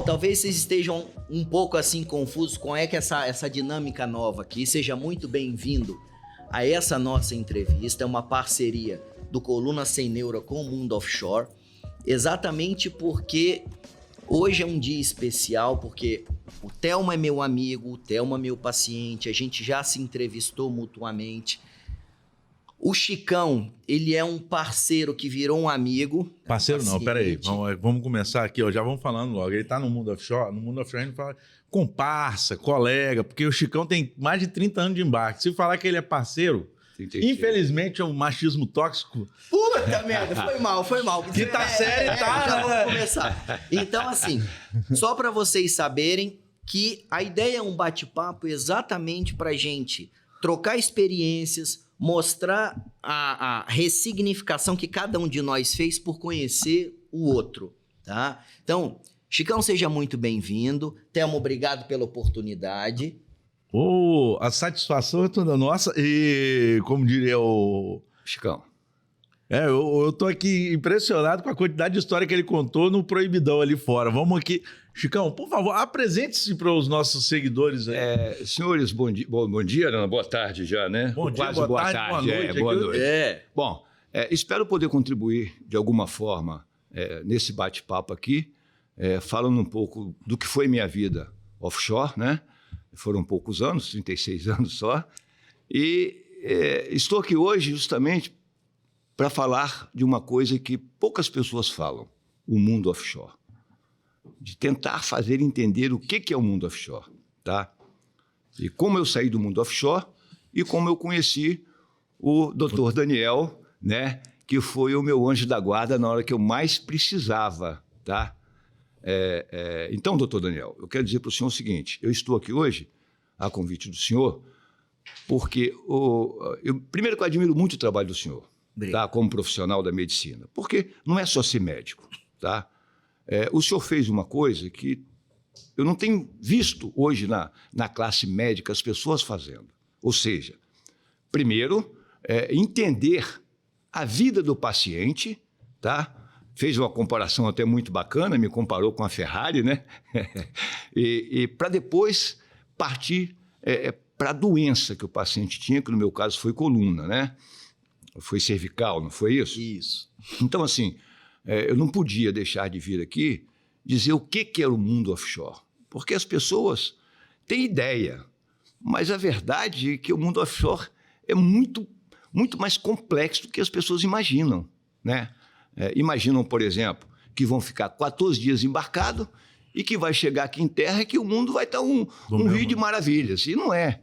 Pessoal, talvez vocês estejam um pouco assim confusos com essa dinâmica nova aqui. Seja muito bem-vindo a essa nossa entrevista. É uma parceria do Coluna Sem Neura com o Mundo Offshore. Exatamente porque hoje é um dia especial, porque o Thelma é meu amigo, o Thelma é meu paciente, a gente já se entrevistou mutuamente. O Chicão, ele é um parceiro que virou um amigo. Parceiro não, peraí, vamos começar aqui, ó, já vamos falando logo. Ele tá no Mundo Offshore a gente fala comparsa, colega, porque o Chicão tem mais de 30 anos de embarque. Se falar que ele é parceiro, infelizmente é um machismo tóxico. Puta merda, foi mal. Quinta série, tá? Já vamos começar. Então, assim, só para vocês saberem que a ideia é um bate-papo exatamente pra gente trocar experiências, mostrar a ressignificação que cada um de nós fez por conhecer o outro, tá? Então, Chicão, seja muito bem-vindo. Thelma, obrigado pela oportunidade. A satisfação é toda nossa e, como diria o Chicão, eu tô aqui impressionado com a quantidade de história que ele contou no Proibidão ali fora. Vamos aqui. Chicão, por favor, apresente-se para os nossos seguidores aí. Senhores, bom dia, Ana, boa tarde já, né? Bom dia, quase boa tarde, boa noite. Bom, espero poder contribuir de alguma forma nesse bate-papo aqui, falando um pouco do que foi minha vida offshore, né? Foram poucos anos, 36 anos só. E estou aqui hoje justamente para falar de uma coisa que poucas pessoas falam, o mundo offshore. De tentar fazer entender o que é o mundo offshore, tá? E como eu saí do mundo offshore e como eu conheci o Dr. Daniel, né? Que foi o meu anjo da guarda na hora que eu mais precisava, tá? Então, Dr. Daniel, eu quero dizer para o senhor o seguinte, eu estou aqui hoje, a convite do senhor, porque primeiro que eu admiro muito o trabalho do senhor, tá? Como profissional da medicina, porque não é só ser médico, tá? O senhor fez uma coisa que eu não tenho visto hoje na classe médica as pessoas fazendo. Ou seja, primeiro, entender a vida do paciente, tá? Fez uma comparação até muito bacana, me comparou com a Ferrari, né? e para depois partir para a doença que o paciente tinha, que no meu caso foi coluna, né? Foi cervical, não foi isso? Isso. Então, assim, eu não podia deixar de vir aqui dizer o que era o mundo offshore. Porque as pessoas têm ideia, mas a verdade é que o mundo offshore é muito, muito mais complexo do que as pessoas imaginam, né? Imaginam, por exemplo, que vão ficar 14 dias embarcados e que vai chegar aqui em terra e que o mundo vai estar um rio de maravilhas. E não é.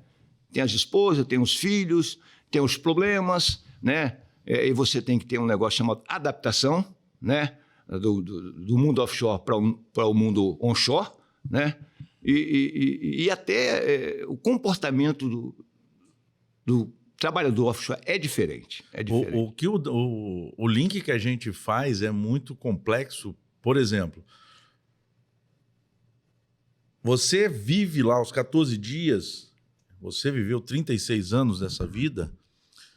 Tem as esposas, tem os filhos, tem os problemas, né? E você tem que ter um negócio chamado adaptação, né? Do mundo offshore para o mundo onshore, né? E até o comportamento do trabalhador offshore é diferente. O link que a gente faz é muito complexo. Por exemplo, você vive lá os 14 dias, você viveu 36 anos dessa vida,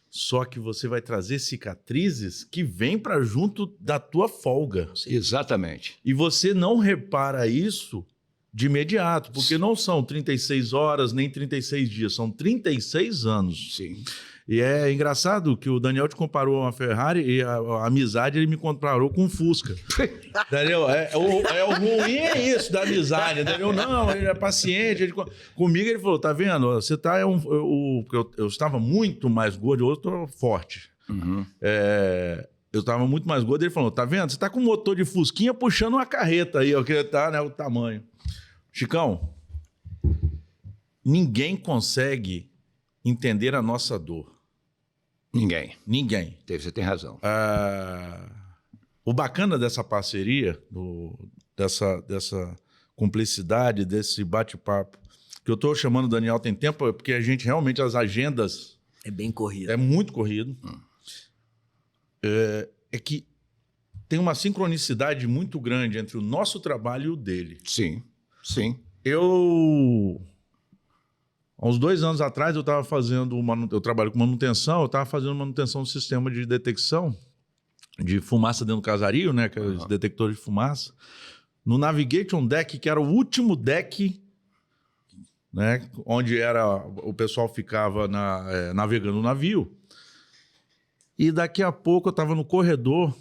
só que você vai trazer cicatrizes que vêm para junto da tua folga. Exatamente. E você não repara isso de imediato, porque não são 36 horas nem 36 dias, são 36 anos. Sim. E é engraçado que o Daniel te comparou a uma Ferrari e a amizade ele me comparou com um Fusca. Entendeu? O ruim é isso da amizade, entendeu? Não, ele é paciente. Comigo ele falou, tá vendo? Você tá... eu estava muito mais gordo, hoje eu tô forte. Uhum. Eu estava muito mais gordo, ele falou, tá vendo? Você tá com um motor de Fusquinha puxando uma carreta aí, ó, que tá, né, o tamanho. Chicão, ninguém consegue entender a nossa dor. Ninguém. Você tem razão. O bacana dessa parceria, dessa cumplicidade, desse bate-papo, que eu estou chamando o Daniel tem tempo, é porque a gente realmente, as agendas... É bem corrido. É muito corrido. É que tem uma sincronicidade muito grande entre o nosso trabalho e o dele. Sim. Há uns 2 anos atrás, eu estava fazendo eu trabalho com manutenção, eu estava fazendo manutenção do sistema de detecção de fumaça dentro do casario, né? Aqueles detectores de fumaça. no Navigation Deck, que era o último deck, né, onde o pessoal ficava navegando o navio. E daqui a pouco eu estava no corredor,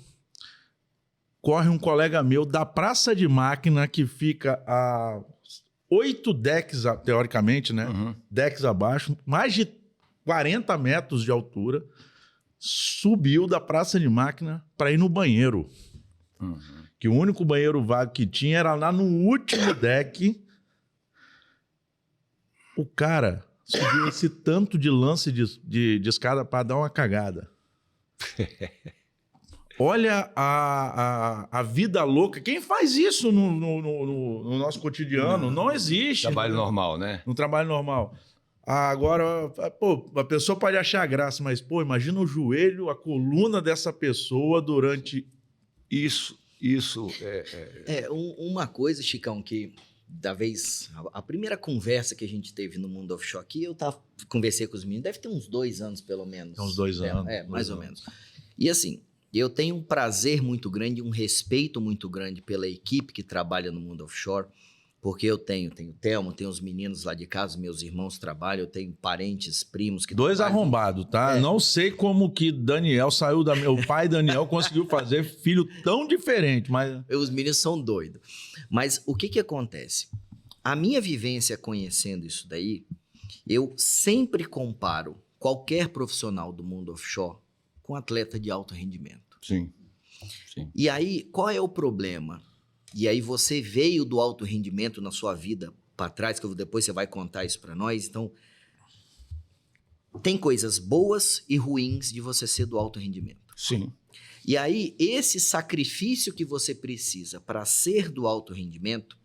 corre um colega meu da praça de máquina, que fica a 8 decks, teoricamente, né? Decks abaixo, mais de 40 metros de altura, subiu da praça de máquina para ir no banheiro. Que o único banheiro vago que tinha era lá no último deck. O cara subiu esse tanto de lance de escada para dar uma cagada. Olha a vida louca. Quem faz isso no nosso cotidiano? Não existe. Trabalho normal, né? No trabalho normal. Agora, pô, a pessoa pode achar graça, mas, pô, imagina o joelho, a coluna dessa pessoa durante... Isso uma coisa, Chicão, que a primeira conversa que a gente teve no Mundo Offshore aqui, conversei com os meninos, deve ter uns 2 anos, pelo menos. Uns 2 anos. Mais ou menos. E assim, eu tenho um prazer muito grande, um respeito muito grande pela equipe que trabalha no Mundo Offshore, porque eu tenho o Telmo, tenho os meninos lá de casa, meus irmãos trabalham, eu tenho parentes, primos que 2 arrombados, tá? Não sei como que Daniel saiu o pai Daniel conseguiu fazer filho tão diferente, mas... Os meninos são doidos. Mas o que acontece? A minha vivência conhecendo isso daí, eu sempre comparo qualquer profissional do mundo offshore com atleta de alto rendimento. Sim. E aí, qual é o problema? E aí você veio do alto rendimento na sua vida para trás, que depois você vai contar isso para nós. Então, tem coisas boas e ruins de você ser do alto rendimento. Sim. E aí, esse sacrifício que você precisa para ser do alto rendimento,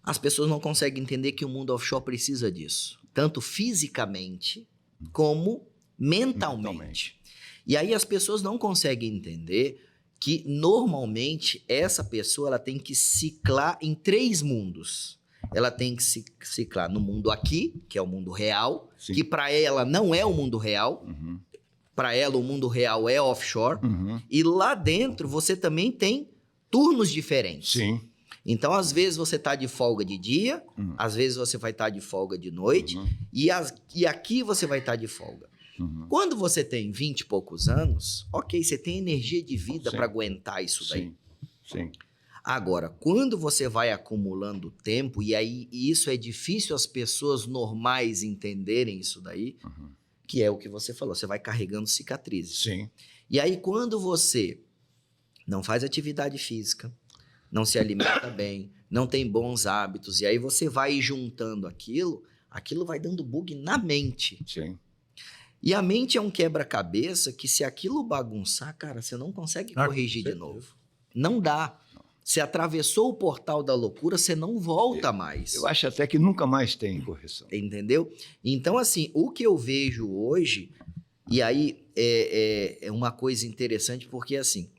as pessoas não conseguem entender que o mundo offshore precisa disso. Tanto fisicamente como mentalmente. E aí as pessoas não conseguem entender que normalmente essa pessoa ela tem que ciclar em 3 mundos. Ela tem que ciclar no mundo aqui, que é o mundo real, que para ela não é o mundo real. Para ela o mundo real é offshore. E lá dentro você também tem turnos diferentes. Sim. Então, às vezes você está de folga de dia, às vezes você vai estar de folga de noite, e aqui você vai estar de folga. Quando você tem 20 e poucos anos, ok, você tem energia de vida para aguentar isso daí. Sim. Agora, quando você vai acumulando tempo, e aí isso é difícil as pessoas normais entenderem isso daí, que é o que você falou, você vai carregando cicatrizes. Sim. E aí quando você não faz atividade física, não se alimenta bem, não tem bons hábitos, e aí você vai juntando aquilo vai dando bug na mente. Sim. E a mente é um quebra-cabeça que se aquilo bagunçar, cara, você não consegue corrigir de novo. Não dá. Você atravessou o portal da loucura, você não volta mais. Eu acho até que nunca mais tem correção. Entendeu? Então, assim, o que eu vejo hoje, e aí é uma coisa interessante, porque assim,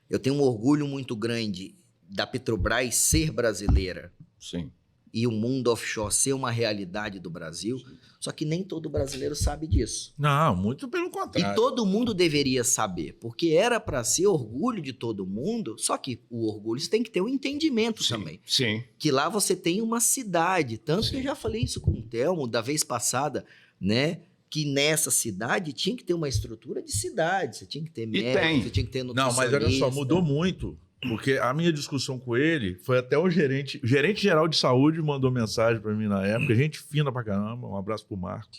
eu tenho um orgulho muito grande da Petrobras ser brasileira. Sim. E o mundo offshore ser uma realidade do Brasil, só que nem todo brasileiro sabe disso. Não, muito pelo contrário. E todo mundo deveria saber, porque era para ser orgulho de todo mundo, só que o orgulho você tem que ter um entendimento também. Sim. Que lá você tem uma cidade, tanto que eu já falei isso com o Telmo da vez passada, né? Que nessa cidade tinha que ter uma estrutura de cidade, você tinha que ter médico, você tinha que ter nutricionista. Não, mas olha só, mudou muito. Porque a minha discussão com ele foi até o gerente geral de saúde mandou mensagem para mim na época, gente fina pra caramba, um abraço pro Marco,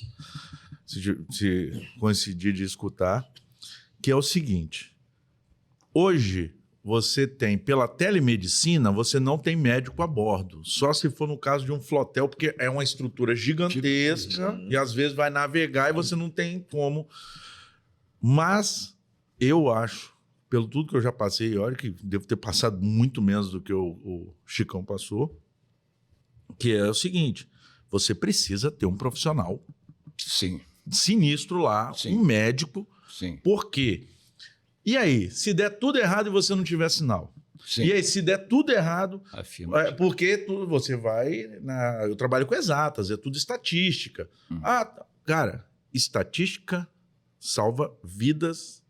se coincidir de escutar, que é o seguinte, hoje você tem, pela telemedicina, você não tem médico a bordo, só se for no caso de um flotel, porque é uma estrutura gigantesca e às vezes vai navegar e você não tem como, mas eu acho, pelo tudo que eu já passei, olha que devo ter passado muito menos do que o Chicão passou, que é o seguinte, você precisa ter um profissional sinistro lá, um médico, por quê? E aí, se der tudo errado e você não tiver sinal? E aí, se der tudo errado, porque você vai... eu trabalho com exatas, é tudo estatística. Cara, estatística salva vidas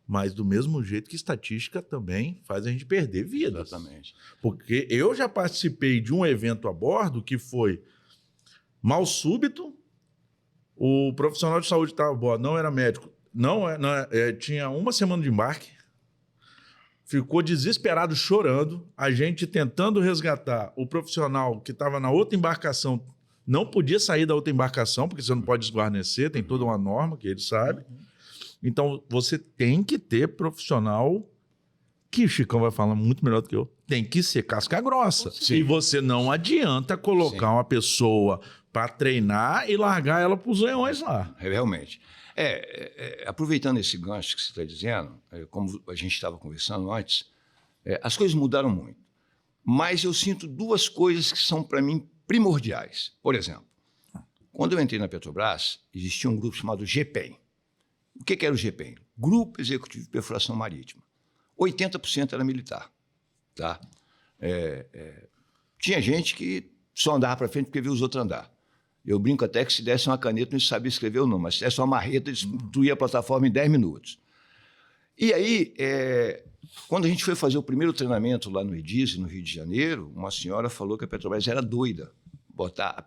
Mas do mesmo jeito que estatística também faz a gente perder vidas. Exatamente. Porque eu já participei de um evento a bordo que foi mal súbito, o profissional de saúde estava a bordo, não era médico, tinha uma semana de embarque, ficou desesperado, chorando, a gente tentando resgatar o profissional que estava na outra embarcação, não podia sair da outra embarcação, porque você não pode desguarnecer, tem toda uma norma que ele sabe. Então, você tem que ter profissional que o Chicão vai falar muito melhor do que eu. Tem que ser casca grossa. Sim. E você não adianta colocar uma pessoa para treinar e largar ela para os leões lá. Realmente. Aproveitando esse gancho que você está dizendo, como a gente estava conversando antes, as coisas mudaram muito. Mas eu sinto duas coisas que são, para mim, primordiais. Por exemplo, quando eu entrei na Petrobras, existia um grupo chamado GPEM. O que era o GPEM? Grupo Executivo de Perfuração Marítima. 80% era militar. Tá? Tinha gente que só andava para frente porque via os outros andar. Eu brinco até que se desse uma caneta não sabia escrever ou não, mas se desse uma marreta, destruía a plataforma em 10 minutos. E aí, quando a gente foi fazer o primeiro treinamento lá no EDIS, no Rio de Janeiro, uma senhora falou que a Petrobras era doida botar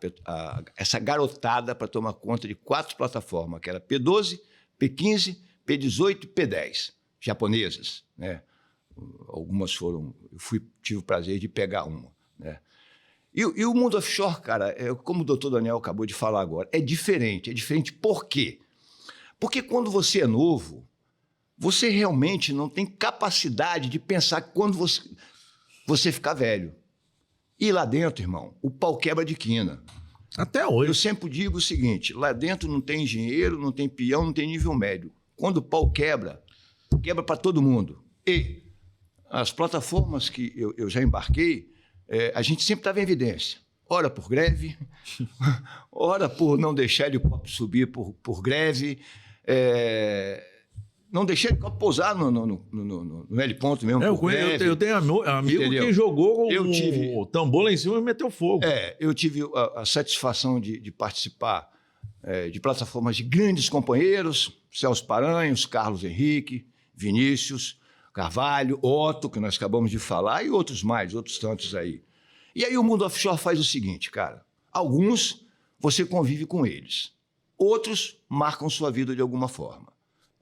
essa garotada para tomar conta de 4 plataformas, que era P12, P15, P18 e P10, japonesas, né? Algumas foram... tive o prazer de pegar uma, né? E o mundo offshore, cara, como o doutor Daniel acabou de falar agora, é diferente. É diferente por quê? Porque quando você é novo, você realmente não tem capacidade de pensar quando você ficar velho. E lá dentro, irmão, o pau quebra de quina. Até hoje. Eu sempre digo o seguinte, lá dentro não tem engenheiro, não tem peão, não tem nível médio. Quando o pau quebra, quebra para todo mundo. E as plataformas que eu já embarquei, a gente sempre estava em evidência. Ora por greve, ora por não deixar helicóptero subir por greve, não deixar helicóptero pousar no heliponto mesmo. Eu tenho amigo entendeu? Que jogou o tambor lá em cima e meteu fogo. Eu tive a satisfação de participar de plataformas de grandes companheiros, Celso Paranhos, Carlos Henrique, Vinícius Carvalho, Otto, que nós acabamos de falar, e outros mais, outros tantos aí. E aí o mundo offshore faz o seguinte, cara. Alguns, você convive com eles. Outros marcam sua vida de alguma forma.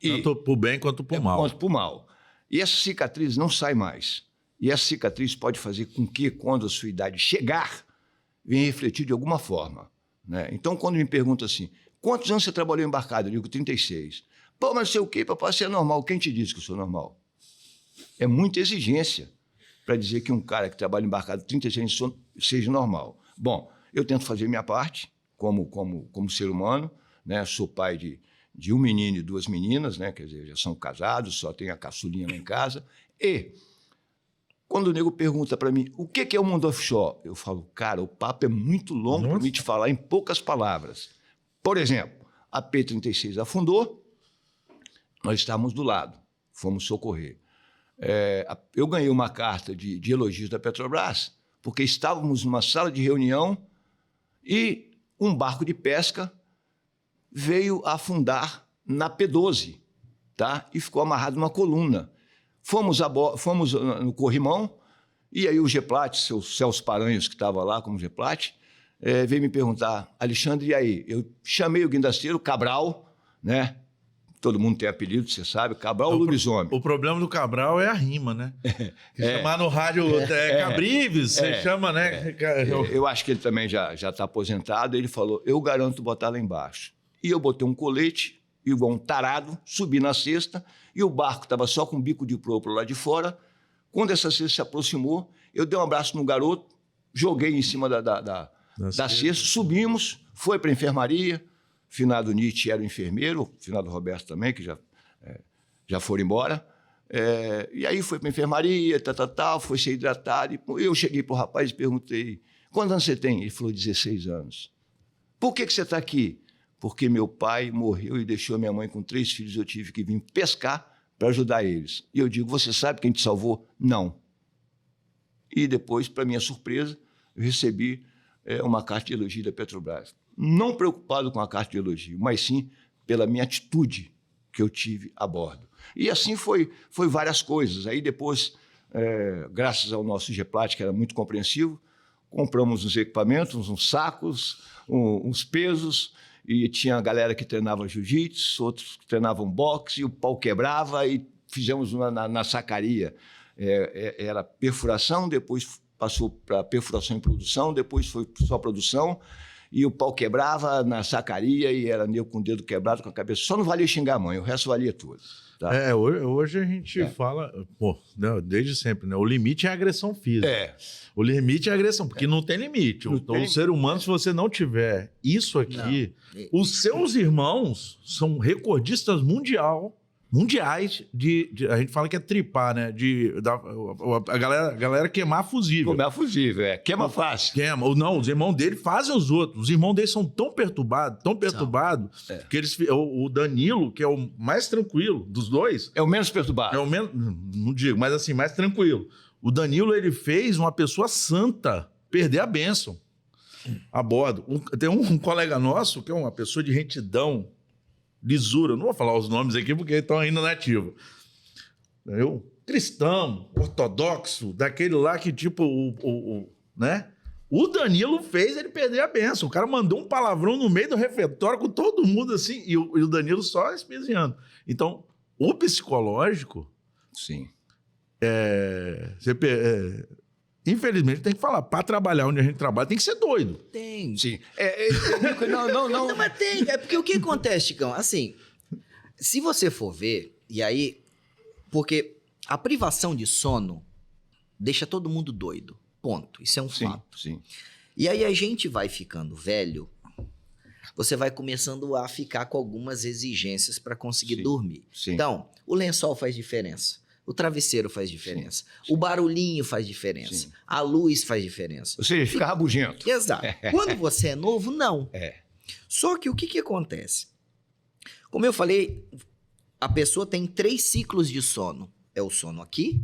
Tanto por bem quanto por mal. Quanto por mal. E essa cicatriz não sai mais. E essa cicatriz pode fazer com que, quando a sua idade chegar, venha refletir de alguma forma, né? Então, quando me perguntam assim, quantos anos você trabalhou embarcado? Eu digo 36. Pô, mas sei o quê? Papai, você é normal. Quem te disse que eu sou normal? É muita exigência para dizer que um cara que trabalha embarcado 36 anos seja normal. Bom, eu tento fazer minha parte como ser humano, né? Sou pai de um menino e 2 meninas, né? Quer dizer, já são casados, só tenho a caçulinha lá em casa. E quando o nego pergunta para mim, o que é o mundo offshore? Eu falo, cara, o papo é muito longo para mim te falar em poucas palavras. Por exemplo, a P-36 afundou, nós estávamos do lado, fomos socorrer. Eu ganhei uma carta de elogios da Petrobras, porque estávamos numa sala de reunião e um barco de pesca veio afundar na P12, tá? E ficou amarrado numa coluna. Fomos no corrimão, e aí o Geplat, seu Celso Paranhos, que estava lá como Geplat, veio me perguntar, Alexandre, e aí? Eu chamei o guindasteiro, Cabral, né? Todo mundo tem apelido, você sabe, Cabral ou Lobisomem. O problema do Cabral é a rima, né? Chamar no rádio Cabrives, você chama, né? Eu acho que ele também já está aposentado. Ele falou, eu garanto botar lá embaixo. E eu botei um colete, igual um tarado, subi na cesta, e o barco estava só com um bico de proa lá de fora. Quando essa cesta se aproximou, eu dei um abraço no garoto, joguei em cima da cesta, subimos, foi para a enfermaria. Finado Nietzsche era o enfermeiro, finado Roberto também, que já foram embora. E aí foi para a enfermaria, foi ser hidratado. E eu cheguei para o rapaz e perguntei, quantos anos você tem? Ele falou, 16 anos. Por que você está aqui? Porque meu pai morreu e deixou minha mãe com 3 filhos, eu tive que vir pescar para ajudar eles. E eu digo, você sabe quem te salvou? Não. E depois, para minha surpresa, eu recebi uma carta de elogio da Petrobras. Não preocupado com a carta de elogio, mas sim pela minha atitude que eu tive a bordo. E assim foi várias coisas. Aí depois, graças ao nosso Geplat, que era muito compreensivo, compramos uns equipamentos, uns sacos, uns pesos, e tinha a galera que treinava jiu-jitsu, outros que treinavam boxe, e o pau quebrava, e fizemos na sacaria. Era perfuração, depois passou para perfuração em produção, depois foi só produção, e o pau quebrava na sacaria, e era nego com o dedo quebrado, com a cabeça. Só não valia xingar a mãe, o resto valia tudo. Tá? Hoje a gente fala, desde sempre, né? O limite é a agressão física. O limite é a agressão, porque não tem limite. Então, o ser humano, se você não tiver isso aqui, os seus irmãos são recordistas mundiais a gente fala que é tripar, né? A galera queimar fusível. Queimar fusível, queima fácil. Queima. Não, os irmãos dele fazem os outros. Os irmãos dele são tão perturbados, que o Danilo, que é o mais tranquilo dos dois... É o menos perturbado. É o menos, não digo, mas assim, mais tranquilo. O Danilo, ele fez uma pessoa santa perder a bênção a bordo. Tem um colega nosso, que é uma pessoa de retidão, lisura, não vou falar os nomes aqui porque estão ainda na ativa. Cristão, ortodoxo, daquele lá que tipo, né? O Danilo fez ele perder a bênção. O cara mandou um palavrão no meio do refeitório com todo mundo assim, e o Danilo só espezinhando. Então, o psicológico... Sim. Infelizmente, tem que falar, para trabalhar onde a gente trabalha, tem que ser doido. Tem. Sim. Não. Mas tem. É porque o que acontece, Chicão? Assim, se você for ver, e aí... Porque a privação de sono deixa todo mundo doido. Ponto. Isso é um fato. Sim. E aí a gente vai ficando velho, você vai começando a ficar com algumas exigências para conseguir dormir. Sim. Então, o lençol faz diferença. O travesseiro faz diferença. Sim. O barulhinho faz diferença. Sim. A luz faz diferença. Ou seja, fica rabugento. Exato. Quando você é novo, não. Só que o que acontece? Como eu falei, a pessoa tem 3 ciclos de sono. É o sono aqui,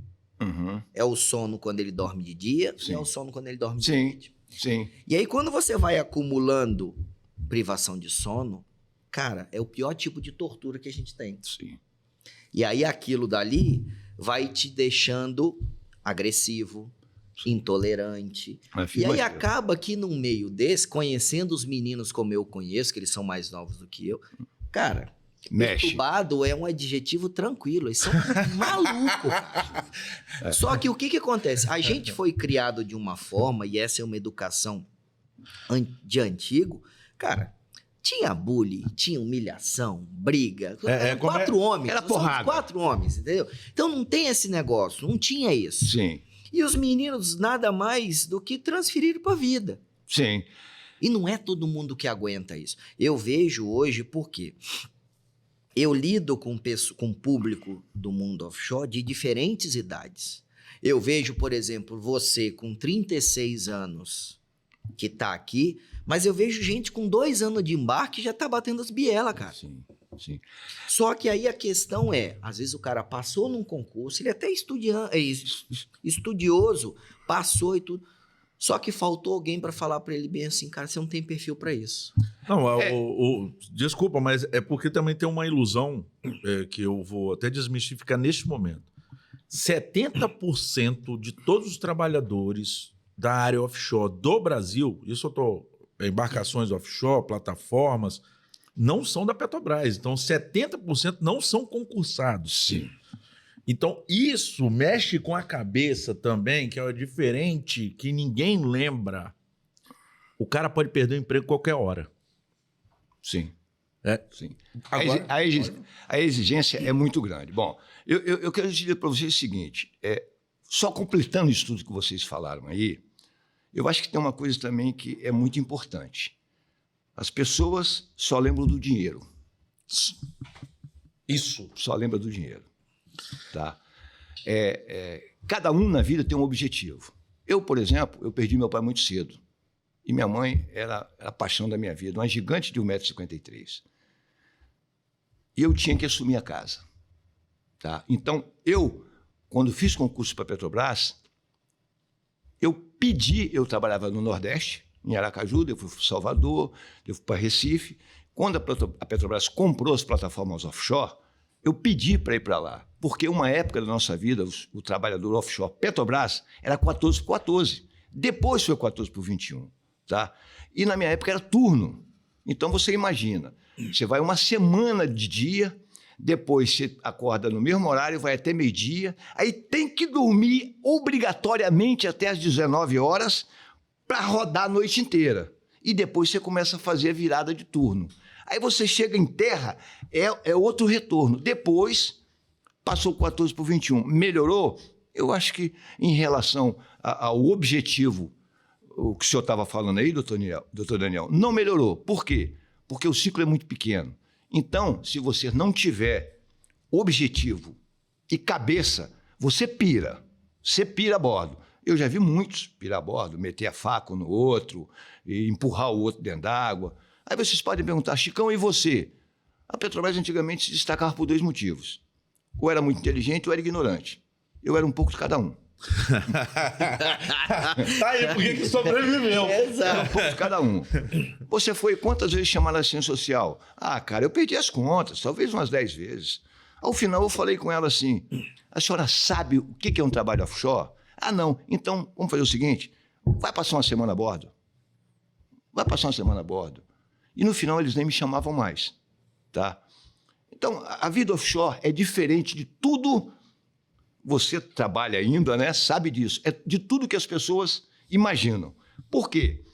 é o sono quando ele dorme de dia, e é o sono quando ele dorme de noite. Sim. E aí, quando você vai acumulando privação de sono, cara, é o pior tipo de tortura que a gente tem. Sim. E aí, aquilo dali vai te deixando agressivo, intolerante. E aí acaba que num meio desse, conhecendo os meninos como eu conheço, que eles são mais novos do que eu, cara, perturbado é um adjetivo tranquilo, eles são malucos, cara. Só que o que acontece? A gente foi criado de uma forma, e essa é uma educação de antigo, cara... Tinha bullying, tinha humilhação, briga. 4 homens. Era porrada. 4 homens, entendeu? Então não tem esse negócio, não tinha isso. Sim. E os meninos nada mais do que transferiram para a vida. Sim. E não é todo mundo que aguenta isso. Eu vejo hoje porque eu lido com público do mundo offshore de diferentes idades. Eu vejo, por exemplo, você com 36 anos que está aqui... Mas eu vejo gente com 2 anos de embarque já tá batendo as bielas, cara. Sim. Só que aí a questão é, às vezes o cara passou num concurso, ele até estudioso, passou e tudo. Só que faltou alguém para falar para ele bem assim, cara, você não tem perfil para isso. Não, desculpa, mas é porque também tem uma ilusão que eu vou até desmistificar neste momento. 70% de todos os trabalhadores da área offshore do Brasil, isso eu tô... embarcações offshore, plataformas, não são da Petrobras. Então, 70% não são concursados. Sim. Então, isso mexe com a cabeça também, que é diferente, que ninguém lembra. O cara pode perder o emprego qualquer hora. Sim. Sim. Agora, a exigência é muito grande. Bom, eu quero dizer para vocês o seguinte, só completando isso tudo que vocês falaram aí, eu acho que tem uma coisa também que é muito importante. As pessoas só lembram do dinheiro. Isso. Só lembra do dinheiro. Tá? Cada um na vida tem um objetivo. Eu, por exemplo, eu perdi meu pai muito cedo. E minha mãe era a paixão da minha vida, uma gigante de 1,53 m. E eu tinha que assumir a casa. Tá? Então, quando fiz concurso para a Petrobras, eu trabalhava no Nordeste, em Aracaju, eu fui para Salvador, eu fui para Recife. Quando a Petrobras comprou as plataformas offshore, eu pedi para ir para lá, porque uma época da nossa vida, o trabalhador offshore Petrobras era 14/14. Depois foi 14/21, tá? E na minha época era turno. Então você imagina, você vai uma semana de dia, depois você acorda no mesmo horário, vai até meio-dia, aí tem que dormir obrigatoriamente até as 19 horas para rodar a noite inteira. E depois você começa a fazer a virada de turno. Aí você chega em terra, é outro retorno. Depois, passou 14/21. Melhorou? Eu acho que em relação ao objetivo, o que o senhor estava falando aí, doutor Daniel, não melhorou. Por quê? Porque o ciclo é muito pequeno. Então, se você não tiver objetivo e cabeça, você pira. Você pira a bordo. Eu já vi muitos pirar a bordo, meter a faca no outro, e empurrar o outro dentro d'água. Aí vocês podem perguntar, Chicão, e você? A Petrobras antigamente se destacava por 2 motivos. Ou era muito inteligente ou era ignorante. Eu era um pouco de cada um. Tá aí, por que sobreviveu? Exato. Era um pouco de cada um. Você foi quantas vezes chamar na assistência social? Ah, cara, eu perdi as contas, talvez umas 10 vezes. Ao final eu falei com ela assim, a senhora sabe o que é um trabalho offshore? Ah, não. Então, vamos fazer o seguinte, vai passar uma semana a bordo. Vai passar uma semana a bordo. E no final eles nem me chamavam mais, tá? Então, a vida offshore é diferente de tudo. Você trabalha ainda, né? Sabe disso. É de tudo que as pessoas imaginam. Por quê?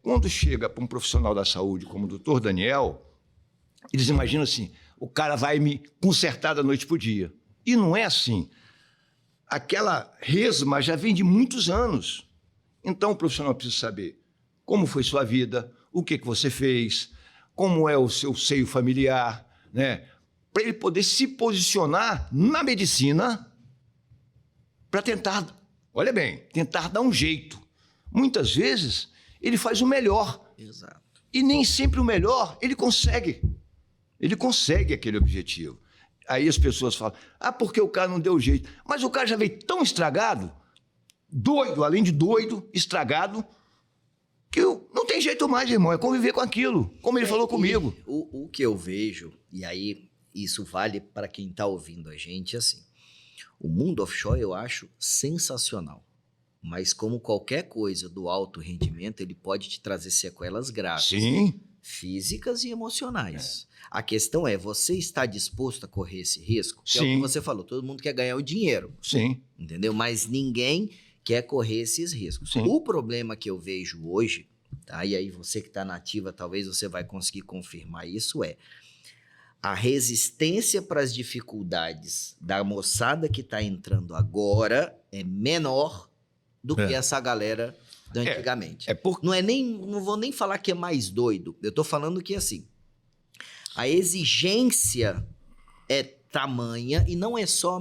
Quando chega para um profissional da saúde como o doutor Daniel, eles imaginam assim, o cara vai me consertar da noite para o dia. E não é assim. Aquela resma já vem de muitos anos. Então, o profissional precisa saber como foi sua vida, o que você fez, como é o seu seio familiar, né? Para ele poder se posicionar na medicina para tentar, olha bem, tentar dar um jeito. Muitas vezes, ele faz o melhor. Exato. E nem sempre o melhor ele consegue. Ele consegue aquele objetivo. Aí as pessoas falam, porque o cara não deu jeito. Mas o cara já veio tão estragado, doido, além de doido, estragado, que não tem jeito mais, irmão, é conviver com aquilo, como ele falou comigo. O que eu vejo, e aí isso vale para quem está ouvindo a gente, assim, o mundo offshore eu acho sensacional, mas como qualquer coisa do alto rendimento, ele pode te trazer sequelas graves. Sim. Físicas e emocionais. A questão é, você está disposto a correr esse risco? Que Sim. é o que você falou, todo mundo quer ganhar o dinheiro. Sim. Entendeu? Mas ninguém quer correr esses riscos. Sim. O problema que eu vejo hoje, tá? E aí você que está na ativa, talvez você vai conseguir confirmar isso, a resistência para as dificuldades da moçada que está entrando agora é menor do que essa galera da antigamente. Não vou nem falar que é mais doido, eu tô falando que assim, a exigência é tamanha e não é só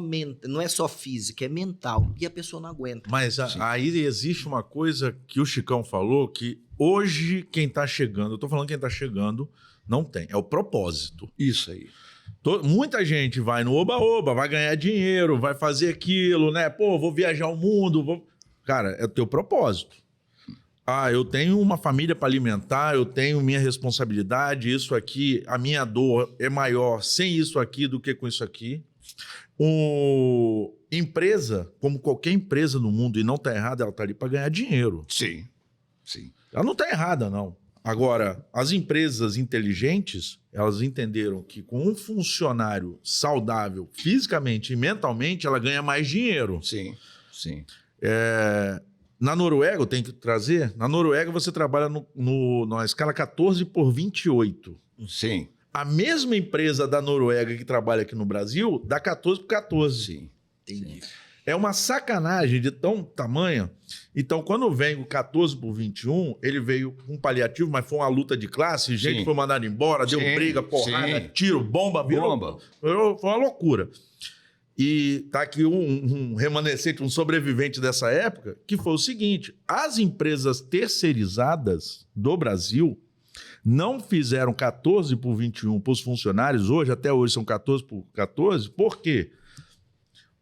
física, é mental, e a pessoa não aguenta. Mas aí existe uma coisa que o Chicão falou, que hoje quem tá chegando, eu tô falando quem tá chegando, não tem, é o propósito. Isso aí. Muita gente vai no oba-oba, vai ganhar dinheiro, vai fazer aquilo, né? Pô, vou viajar o mundo, Cara, é o teu propósito. Eu tenho uma família para alimentar, eu tenho minha responsabilidade, isso aqui, a minha dor é maior sem isso aqui do que com isso aqui. Empresa, como qualquer empresa no mundo, e não está errada, ela está ali para ganhar dinheiro. Sim, sim. Ela não está errada, não. Agora, as empresas inteligentes, elas entenderam que com um funcionário saudável, fisicamente e mentalmente, ela ganha mais dinheiro. Sim, sim. Na Noruega, eu tenho que trazer, na Noruega você trabalha na escala 14/28. Sim. A mesma empresa da Noruega que trabalha aqui no Brasil dá 14/14. Sim. Entendi. É uma sacanagem de tão tamanho. Então, quando vem o 14/21, ele veio com paliativo, mas foi uma luta de classe, gente foi mandada embora, deu briga, porrada, tiro, bomba, virou. Foi uma loucura. E tá aqui um remanescente, um sobrevivente dessa época, que foi o seguinte: as empresas terceirizadas do Brasil não fizeram 14/21 para os funcionários, até hoje são 14/14, por quê?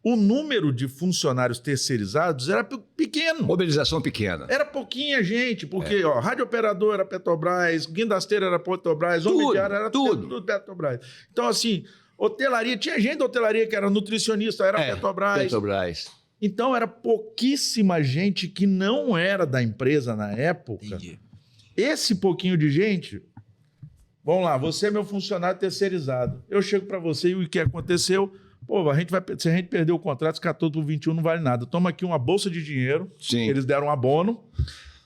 O número de funcionários terceirizados era pequeno. Mobilização pequena. Era pouquinha gente, porque rádio operador era Petrobras, guindasteiro era Petrobras, homem de ar era tudo Petrobras. Então, assim, Hotelaria, tinha gente da hotelaria que era nutricionista, era Petrobras. Petrobras. Então, era pouquíssima gente que não era da empresa na época. Entendi. Esse pouquinho de gente... Vamos lá, você é meu funcionário terceirizado. Eu chego para você e o que aconteceu... Pô, se a gente perder o contrato, esse 14 por 21 não vale nada. Toma aqui uma bolsa de dinheiro. Sim. Eles deram um abono.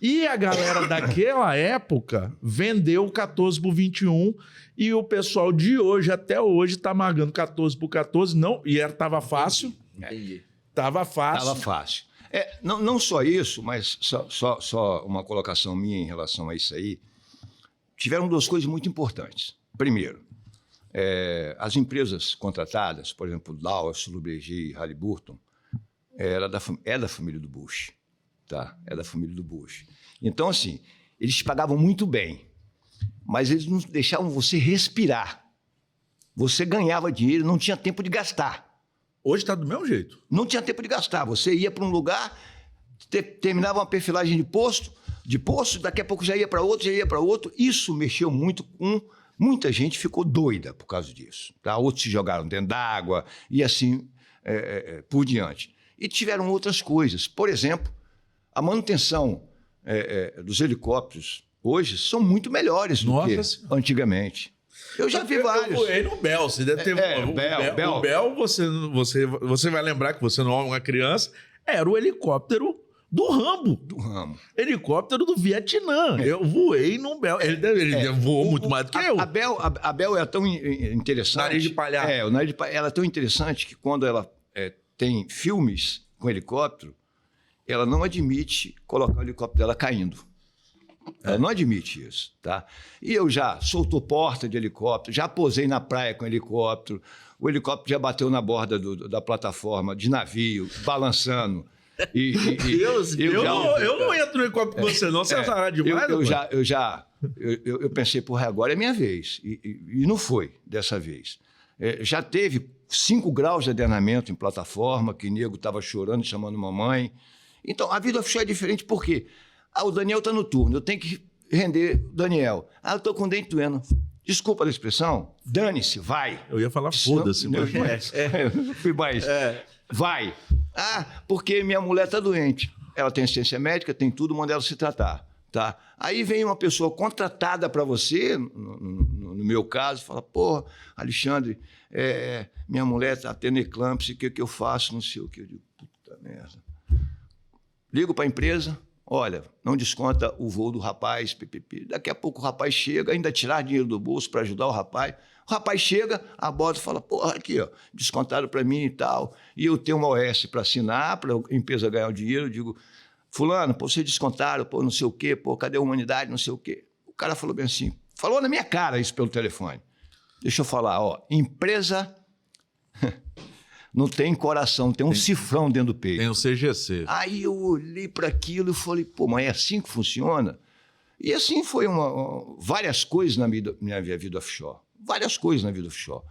E a galera daquela época vendeu 14 por 21 e o pessoal de hoje, até hoje, tá marcando 14 por 14. Não, e tava fácil. Entendi. Tava fácil. Tava fácil. Não só isso, mas só uma colocação minha em relação a isso aí. Tiveram duas coisas muito importantes. Primeiro, as empresas contratadas, por exemplo, Dow, Schlumberger e Halliburton, é da família do Bush. Tá? É da família do Bush. Então, assim, eles pagavam muito bem, mas eles não deixavam você respirar. Você ganhava dinheiro, não tinha tempo de gastar. Hoje está do mesmo jeito. Não tinha tempo de gastar. Você ia para um lugar, terminava uma perfilagem de posto, daqui a pouco já ia para outro. Isso mexeu muito com... Muita gente ficou doida por causa disso. Tá? Outros se jogaram dentro d'água e assim por diante. E tiveram outras coisas. Por exemplo, a manutenção dos helicópteros hoje são muito melhores do que antigamente. Eu já vi vários. Eu voei no Bell. Você deve ter... O Bell, você vai lembrar que você não é uma criança, era o helicóptero do Rambo. Helicóptero do Vietnã. Eu voei no Bell. Ele voou muito mais do que eu. A Bell é tão interessante... Nariz de palhaço. Ela é tão interessante que quando ela tem filmes com helicóptero, ela não admite colocar o helicóptero dela caindo. Ela não admite isso, tá? E eu já soltou porta de helicóptero, já posei na praia com helicóptero, o helicóptero já bateu na borda da plataforma de navio, balançando. Eu não entro no helicóptero com você, não. Você é demais. Eu pensei, porra, agora é minha vez. E não foi dessa vez. Já teve 5 graus de adenamento em plataforma, que o nego estava chorando, chamando mamãe. Então, a vida offshore é diferente porque o Daniel está no turno, eu tenho que render o Daniel. Eu estou com o dente doendo. Desculpa a expressão, dane-se, vai. Eu ia falar foda-se, mas... Fui mais... Vai. Porque minha mulher está doente. Ela tem assistência médica, tem tudo, manda ela se tratar. Tá? Aí vem uma pessoa contratada para você, no meu caso, fala, pô, Alexandre, minha mulher está tendo eclâmpsia, o que eu faço? Não sei o que. Eu digo, puta merda. Ligo para a empresa, olha, não desconta o voo do rapaz, pipipi. Daqui a pouco o rapaz chega, ainda tirar dinheiro do bolso para ajudar o rapaz. O rapaz chega, aborda e fala, porra, aqui, ó, descontaram para mim e tal. E eu tenho uma OS para assinar, para a empresa ganhar o dinheiro. Eu digo, fulano, pô, vocês descontaram, pô, não sei o quê, pô, cadê a humanidade, não sei o quê. O cara falou bem assim, falou na minha cara isso pelo telefone. Deixa eu falar, ó, empresa... não tem coração, tem um cifrão dentro do peito. Tem o CGC. Aí eu olhei para aquilo e falei, pô, mas é assim que funciona? E assim foi várias coisas na minha vida offshore. Várias coisas na vida offshore.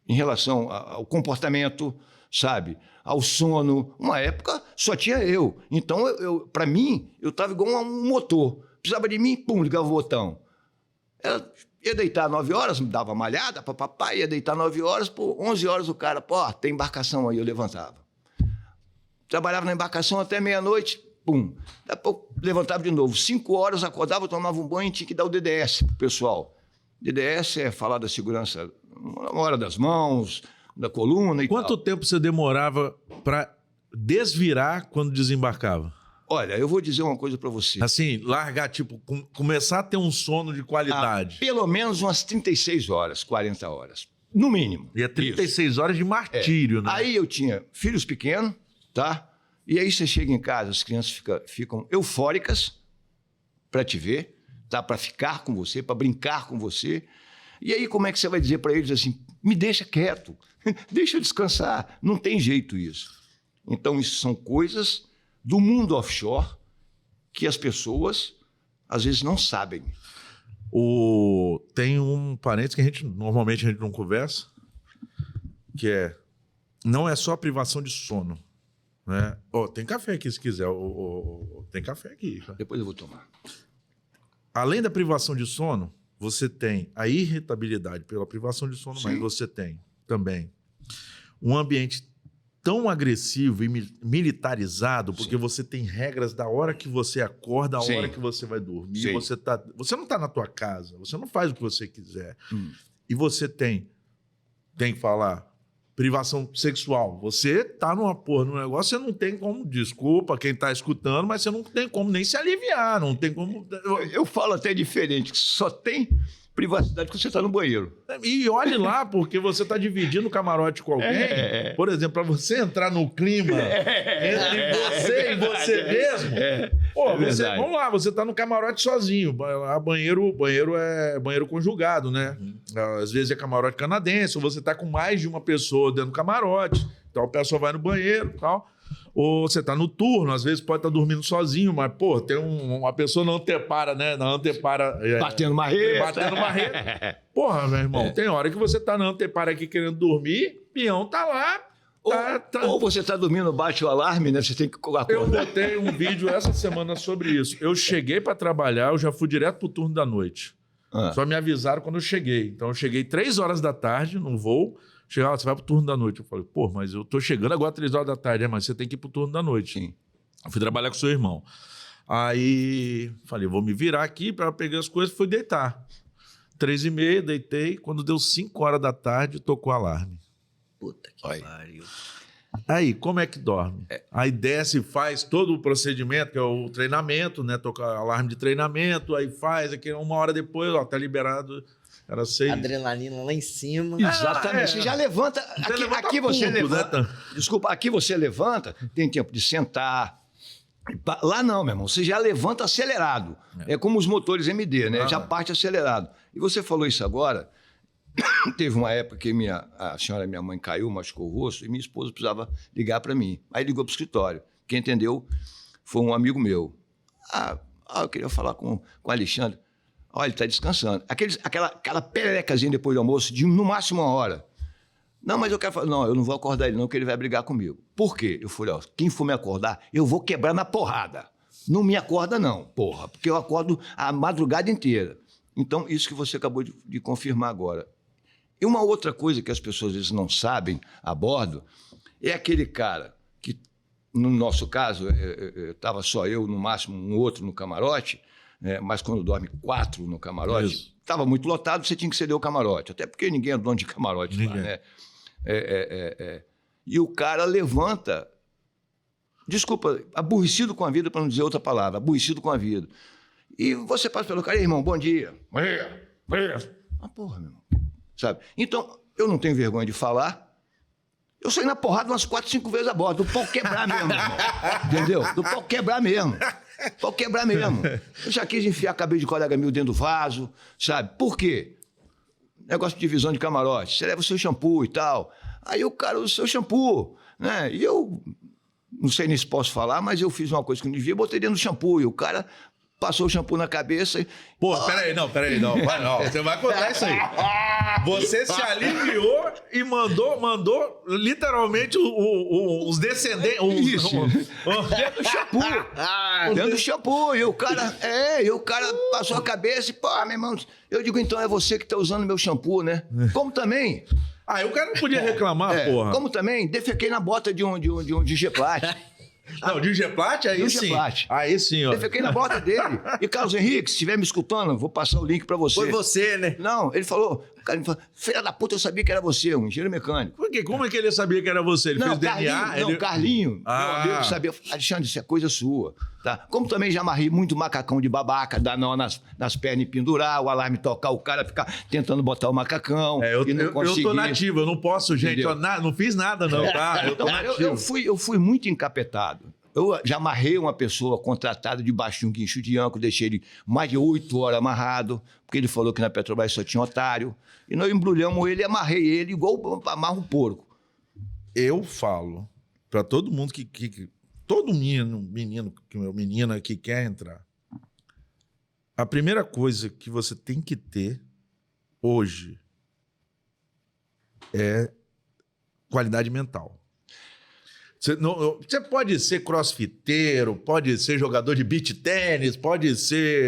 Em relação ao comportamento, sabe? Ao sono. Uma época só tinha eu. Então, para mim, eu estava igual um motor. Precisava de mim, pum, ligava o botão. Ia deitar 9 horas, me dava malhada, papapá, ia deitar 9 horas, pô, 11 horas o cara, pô, tem embarcação aí, eu levantava. Trabalhava na embarcação até meia-noite, pum. Daqui a pouco levantava de novo. 5 horas, acordava, tomava um banho e tinha que dar o DDS pro pessoal. DDS é falar da segurança na hora das mãos, da coluna e Quanto tempo você demorava para desvirar quando desembarcava? Olha, eu vou dizer uma coisa para você. Assim, largar, tipo, começar a ter um sono de qualidade. Pelo menos umas 36 horas, 40 horas. No mínimo. E é 36 horas de martírio, né? Aí eu tinha filhos pequenos, tá? E aí você chega em casa, as crianças ficam eufóricas para te ver, tá? Para ficar com você, para brincar com você. E aí como é que você vai dizer para eles assim, me deixa quieto, deixa eu descansar. Não tem jeito isso. Então isso são coisas do mundo offshore que as pessoas às vezes não sabem. Tem um parênteses que normalmente a gente não conversa, que não é só privação de sono, né? Tem café aqui se quiser, tem café aqui. Depois eu vou tomar. Além da privação de sono, você tem a irritabilidade pela privação de sono, mas você tem também um ambiente tão agressivo e militarizado, porque você tem regras da hora que você acorda, a hora que você vai dormir. Você não está na tua casa, você não faz o que você quiser. E você tem que falar, privação sexual. Você tá numa porra, num negócio, você não tem como, desculpa quem tá escutando, mas você não tem como nem se aliviar, não tem como... Eu falo até diferente, só tem privacidade quando você tá no banheiro. E olhe lá, porque você tá dividindo o camarote com alguém. Por exemplo, para você entrar no clima entre você e você mesmo. Vamos lá, você tá no camarote sozinho. Banheiro é banheiro conjugado, né? Às vezes é camarote canadense, ou você tá com mais de uma pessoa dentro do camarote. Então a pessoa vai no banheiro e tal. Ou você tá no turno, às vezes pode estar dormindo sozinho, mas, pô, tem uma pessoa na antepara, né? Na antepara... Batendo marreta. Batendo marreta. Porra, meu irmão, tem hora que você tá na antepara aqui querendo dormir, peão tá lá... Ou você tá dormindo, bate o alarme, né? Você tem que acordar. Eu botei um vídeo essa semana sobre isso. Eu cheguei para trabalhar, eu já fui direto pro turno da noite. Só me avisaram quando eu cheguei. Então eu cheguei 3 horas da tarde no voo. Chegava, você vai pro turno da noite. Eu falei, pô, mas eu tô chegando agora 3 horas da tarde. Mas você tem que ir pro turno da noite. Sim. Eu fui trabalhar com seu irmão. Aí falei, vou me virar aqui para pegar as coisas, fui deitar. 3h30, deitei. Quando deu 5 horas da tarde, tocou o alarme. Puta que pariu. Aí, como é que dorme? Aí desce, faz todo o procedimento, que é o treinamento, né? Toca alarme de treinamento, aí faz, aqui 1 hora depois, ó, tá liberado... Era 6. Adrenalina lá em cima. Exatamente. Você já levanta. Aqui você levanta. Né? Desculpa, aqui você levanta, tem tempo de sentar. Lá não, meu irmão. Você já levanta acelerado. É como os motores MD, né? Já parte acelerado. E você falou isso agora. Teve uma época que a senhora, minha mãe, caiu, machucou o rosto, e minha esposa precisava ligar para mim. Aí ligou para o escritório. Quem entendeu foi um amigo meu. Eu queria falar com o Alexandre. Olha, ele está descansando. Aquela pererecazinha depois do almoço, de no máximo 1 hora. Não, mas eu quero falar. Não, eu não vou acordar ele não, que ele vai brigar comigo. Por quê? Eu falei, quem for me acordar, eu vou quebrar na porrada. Não me acorda não, porra, porque eu acordo a madrugada inteira. Então, isso que você acabou de confirmar agora. E uma outra coisa que as pessoas às vezes não sabem a bordo, é aquele cara que, no nosso caso, estava só eu, no máximo um outro no camarote, mas quando dorme 4 no camarote, estava muito lotado, você tinha que ceder o camarote. Até porque ninguém é dono de camarote lá, né? E o cara levanta, desculpa, aborrecido com a vida, para não dizer outra palavra, aborrecido com a vida. E você passa pelo cara, irmão, bom dia. Bom dia. Porra, meu irmão. Sabe? Então, eu não tenho vergonha de falar. Eu saí na porrada umas 4, 5 vezes a bordo, do pau quebrar mesmo, irmão. Entendeu? Do pau quebrar mesmo. Pau quebrar mesmo. Eu já quis enfiar cabelo de colega meu dentro do vaso, sabe? Por quê? Negócio de divisão de camarote. Você leva o seu shampoo e tal. Aí o cara usa o seu shampoo, né? E eu, não sei nem se posso falar, mas eu fiz uma coisa que não devia, botei dentro do shampoo. E o cara passou o shampoo na cabeça e... Pô, peraí, não. Você vai contar isso aí. Você se aliviou e mandou literalmente os descendentes... Dentro do shampoo. Dentro do shampoo. E o cara passou a cabeça e, pô, meu irmão... Eu digo, então é você que tá usando meu shampoo, né? Como também... o cara não podia reclamar, porra. Como também, defequei na bota de um Digeplat. Não, de Digeplat, aí sim. Aí sim, ó. Eu fiquei na borda dele. E Carlos Henrique, se estiver me escutando, vou passar o link pra você. Foi você, né? Não, ele falou, filha da puta, eu sabia que era você, um engenheiro mecânico. Por quê? Como é que ele sabia que era você? Ele fez DNA? Carlinho, meu amigo, sabia. Alexandre, isso é coisa sua. Tá? Como também já amarrei muito macacão de babaca, dar nó nas pernas e pendurar, o alarme tocar, o cara ficar tentando botar o macacão. Eu tô nativo, eu não posso, gente. Eu não fiz nada, não, tá? Eu tô nativo. Eu fui muito encapetado. Eu já amarrei uma pessoa contratada debaixo de um guincho de âncora, deixei ele mais de 8 horas amarrado, porque ele falou que na Petrobras só tinha otário. E nós embrulhamos ele e amarrei ele igual amarra um porco. Eu falo para todo mundo todo menina que quer entrar, a primeira coisa que você tem que ter hoje é qualidade mental. Você pode ser crossfiteiro, pode ser jogador de beach tênis, pode ser...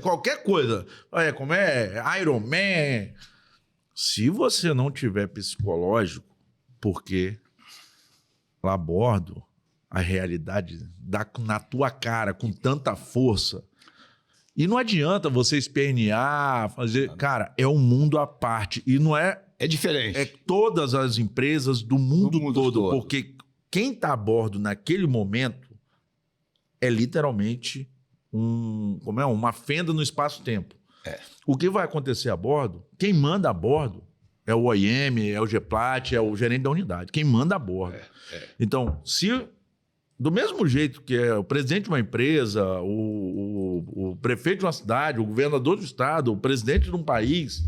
Qualquer coisa. Como é? Iron Man. Se você não tiver psicológico, porque lá a bordo, a realidade dá na tua cara com tanta força. E não adianta você espernear, fazer... Cara, é um mundo à parte. E não é... É diferente. É todas as empresas do mundo todo. Porque quem está a bordo naquele momento é literalmente uma fenda no espaço-tempo. O que vai acontecer a bordo, quem manda a bordo é o OIM, é o GEPLAT, é o gerente da unidade. Quem manda a bordo. Então, se... Do mesmo jeito que é o presidente de uma empresa, o prefeito de uma cidade, o governador do estado, o presidente de um país,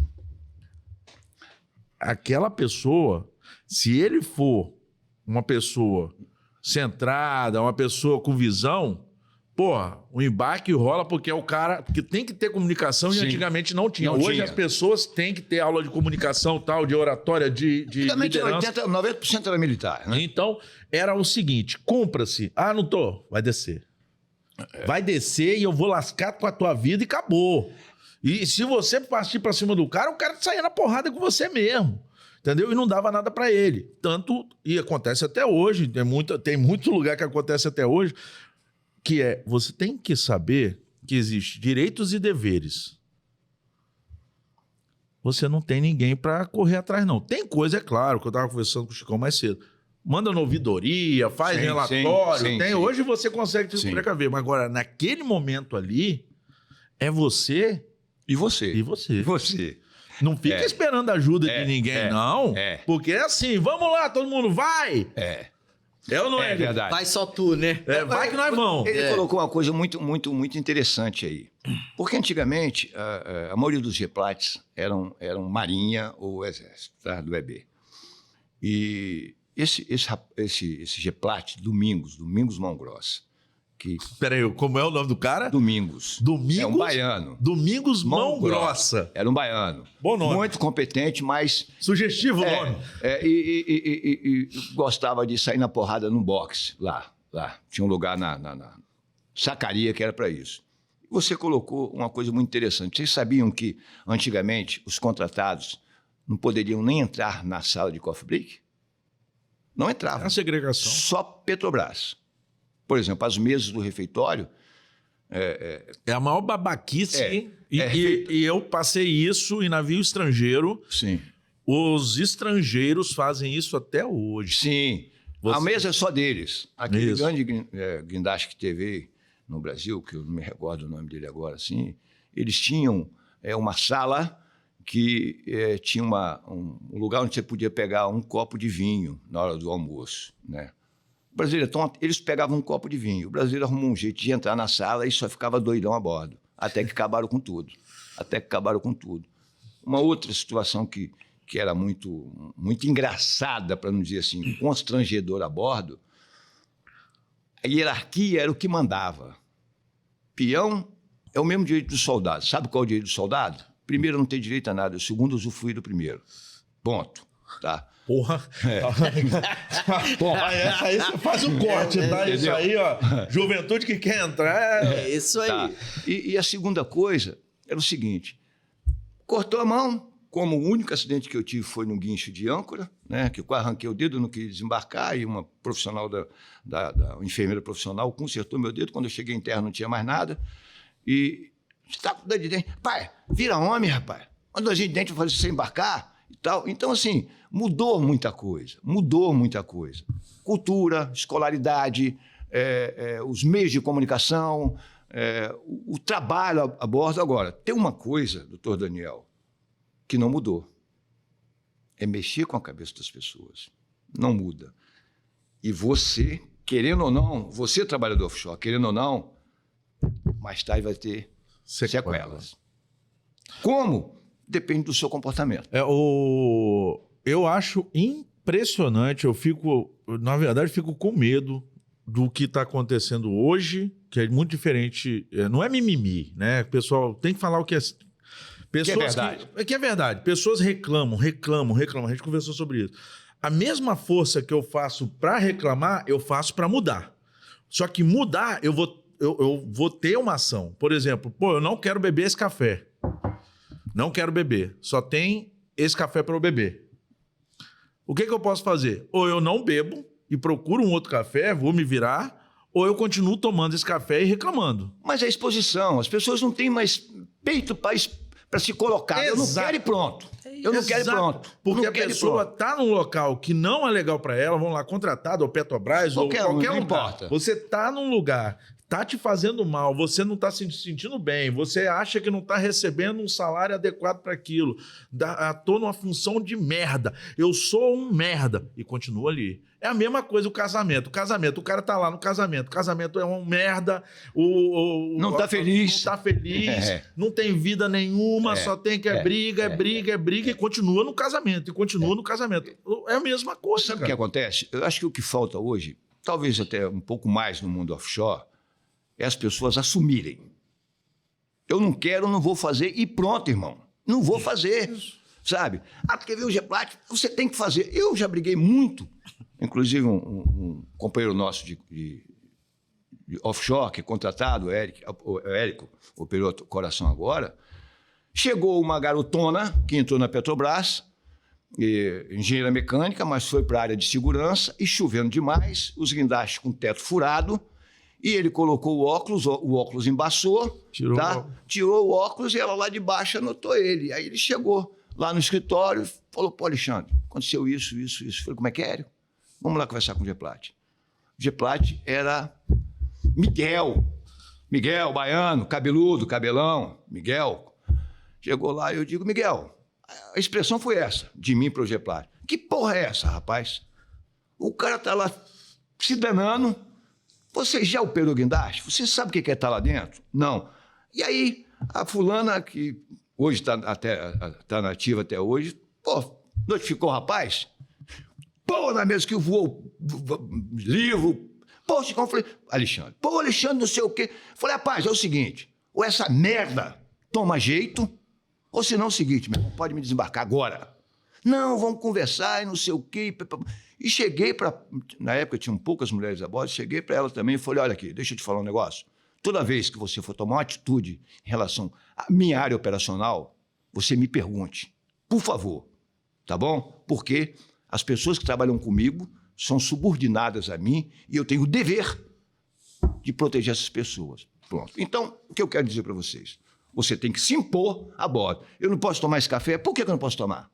aquela pessoa, se ele for uma pessoa centrada, uma pessoa com visão, o embarque rola porque é o cara que tem que ter comunicação e antigamente não tinha. Hoje as pessoas têm que ter aula de comunicação, tal, de oratória, de liderança. 90% era militar, né? Então, era o seguinte, compra-se. Não tô. Vai descer. Vai descer e eu vou lascar com a tua vida e acabou. E se você partir pra cima do cara, o cara saia na porrada com você mesmo. Entendeu? E não dava nada pra ele. Tanto, e acontece até hoje, tem muito lugar que acontece até hoje, que você tem que saber que existem direitos e deveres. Você não tem ninguém para correr atrás, não. Tem coisa, é claro, que eu estava conversando com o Chicão mais cedo. Manda na ouvidoria, faz relatório. Hoje você consegue se precaver. Mas agora, naquele momento ali, é você... E você. E você. E você. Não fica esperando a ajuda de ninguém, não. Porque é assim, vamos lá, todo mundo vai. É ou não é? Verdade. Vai só tu, né? Vai que nós vamos. Ele colocou uma coisa muito, muito, muito interessante aí. Porque antigamente, a maioria dos GEPLATs eram marinha ou exército, tá? Do EB. E esse GEPLAT, Domingos Mão Grossa, que... Peraí, como é o nome do cara? Domingos. É um baiano. Domingos Mão Grossa. Era um baiano. Bom nome. Muito competente, mas... Sugestivo o nome. E gostava de sair na porrada no boxe, lá. Tinha um lugar na sacaria que era para isso. Você colocou uma coisa muito interessante. Vocês sabiam que, antigamente, os contratados não poderiam nem entrar na sala de coffee break? Não entravam. É a segregação. Só Petrobras. Por exemplo, as mesas do refeitório... É a maior babaquice. E eu passei isso em navio estrangeiro. Sim. Os estrangeiros fazem isso até hoje. Sim. A mesa é só deles. Aquele grande guindaste que teve no Brasil, que eu não me recordo o nome dele agora, assim, eles tinham uma sala que tinha um lugar onde você podia pegar um copo de vinho na hora do almoço, né? O brasileiro, então, eles pegavam um copo de vinho. O brasileiro arrumou um jeito de entrar na sala e só ficava doidão a bordo. Até que acabaram com tudo. Uma outra situação que era muito, muito engraçada, para não dizer assim, constrangedora a bordo, a hierarquia era o que mandava. Peão é o mesmo direito do soldado. Sabe qual é o direito do soldado? Primeiro, não ter direito a nada. O segundo, usufruir do primeiro. Ponto. Tá? Porra. Aí você faz um corte, tá? Isso aí, ó. Juventude que quer entrar. É isso aí. Tá. E a segunda coisa era o seguinte: cortou a mão, como o único acidente que eu tive foi no guincho de âncora, né? Que eu quase arranquei o dedo, não queria desembarcar, e uma profissional uma enfermeira profissional consertou meu dedo. Quando eu cheguei em terra não tinha mais nada. E você tá com dor de dente? Pai, vira homem, rapaz. Uma dorzinha de dente eu fazer você embarcar. E tal. Então, assim, mudou muita coisa. Cultura, escolaridade, os meios de comunicação, o trabalho a bordo. Agora, tem uma coisa, doutor Daniel, que não mudou. É mexer com a cabeça das pessoas. Não muda. E você, querendo ou não, você trabalhador offshore, querendo ou não, mais tarde vai ter sequelas. Como? Depende do seu comportamento. Eu acho impressionante, na verdade, fico com medo do que está acontecendo hoje, que é muito diferente. Não é mimimi, né? O pessoal tem que falar o que é. Pessoas verdade. Que é verdade. Pessoas reclamam. A gente conversou sobre isso. a mesma força que eu faço para reclamar, eu faço para mudar. Só que mudar, eu vou ter uma ação. Por exemplo, eu não quero beber esse café. Não quero beber. Só tem esse café para eu beber. O que eu posso fazer? Ou eu não bebo e procuro um outro café, vou me virar, ou eu continuo tomando esse café e reclamando. Mas é exposição. As pessoas não têm mais peito para se colocar. Exato. Eu não quero ir pronto. Eu não quero ir pronto. Porque a pessoa está num local que não é legal para ela, vamos lá, contratado, ou Petrobras, ou qualquer não lugar. importa. Você está num lugar, está te fazendo mal, você não está se sentindo bem, você acha que não está recebendo um salário adequado para aquilo. Estou numa função de merda. Eu sou um merda. E continua ali. É a mesma coisa o casamento. O cara tá lá no casamento. O casamento é uma merda. Não tá feliz. Não tá feliz. Não tem vida nenhuma. Só tem que briga, e continua no casamento. É a mesma coisa, Sabe o que acontece? Eu acho que o que falta hoje, talvez até um pouco mais no mundo offshore, é as pessoas assumirem. Eu não quero, não vou fazer e pronto, irmão. Não vou fazer. Sabe? Porque veio o Geplat, você tem que fazer. Eu já briguei muito. Inclusive, um companheiro nosso de offshore, que é contratado, o Érico, operou o Coração agora, chegou uma garotona que entrou na Petrobras, engenheira mecânica, mas foi para a área de segurança, e chovendo demais, os guindastes com teto furado, e ele colocou o óculos embaçou, tirou o óculos e ela lá de baixo anotou ele. Aí ele chegou lá no escritório e falou, pô, Alexandre, aconteceu isso. Eu falei, como é que é, Érico? Vamos lá conversar com o Geplat. O Geplat era Miguel, baiano, cabeludo, cabelão, Miguel. Chegou lá e eu digo, Miguel, a expressão foi essa, de mim para o Geplat. Que porra é essa, rapaz? O cara tá lá se danando. Você já operou guindaste? Você sabe o que é estar lá dentro? Não. E aí, a fulana, que hoje tá nativa até hoje, notificou o rapaz, na mesa que voou livro. Chicão, falei, Alexandre, não sei o quê. Falei, rapaz, é o seguinte, ou essa merda toma jeito, ou senão é o seguinte, meu irmão, pode me desembarcar agora. Não, vamos conversar e não sei o quê. E cheguei para... Na época tinham poucas mulheres a bordo, cheguei para ela também e falei, olha aqui, deixa eu te falar um negócio. Toda vez que você for tomar uma atitude em relação à minha área operacional, você me pergunte, por favor, tá bom? Porque as pessoas que trabalham comigo são subordinadas a mim e eu tenho o dever de proteger essas pessoas. Pronto. Então, o que eu quero dizer para vocês? Você tem que se impor a bordo. Eu não posso tomar esse café? Por que eu não posso tomar?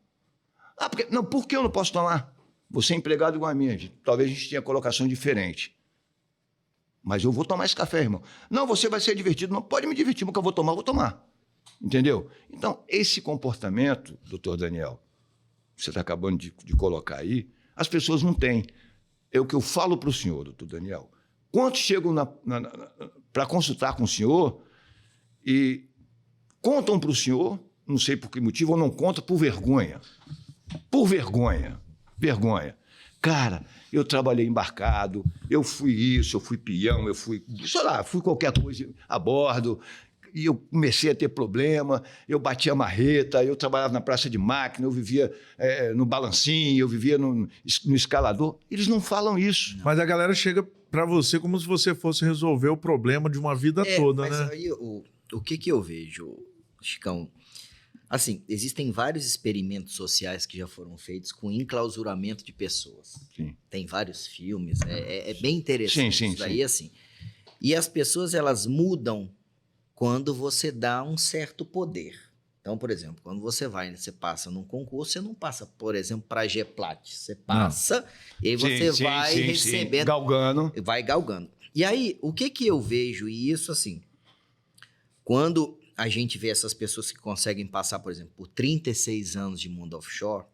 Por que eu não posso tomar? Você é empregado igual a mim, talvez a gente tenha colocação diferente. Mas eu vou tomar esse café, irmão. Não, você vai ser divertido. Não pode me divertir, porque eu vou tomar. Entendeu? Então, esse comportamento, doutor Daniel, você está acabando de colocar aí, as pessoas não têm. É o que eu falo para o senhor, doutor Daniel. Quantos chegam para consultar com o senhor e contam para o senhor, não sei por que motivo, ou não contam por vergonha. Por vergonha. Cara, eu trabalhei embarcado, eu fui isso, eu fui peão, eu fui, fui qualquer coisa a bordo, e eu comecei a ter problema, eu batia marreta, eu trabalhava na praça de máquina, eu vivia no balancinho, eu vivia no escalador. Eles não falam isso. Mas a galera chega para você como se você fosse resolver o problema de uma vida toda, mas né? Aí, o que eu vejo, Chicão? Assim, existem vários experimentos sociais que já foram feitos com enclausuramento de pessoas. Sim. Tem vários filmes, é bem interessante. Sim. Isso daí, assim. E as pessoas, elas mudam quando você dá um certo poder. Então, por exemplo, quando você passa num concurso, você não passa, por exemplo, para a Geplat. Você passa e aí você vai recebendo... Galgando. Vai galgando. E aí, o que eu vejo, e isso assim, quando a gente vê essas pessoas que conseguem passar, por exemplo, por 36 anos de mundo offshore,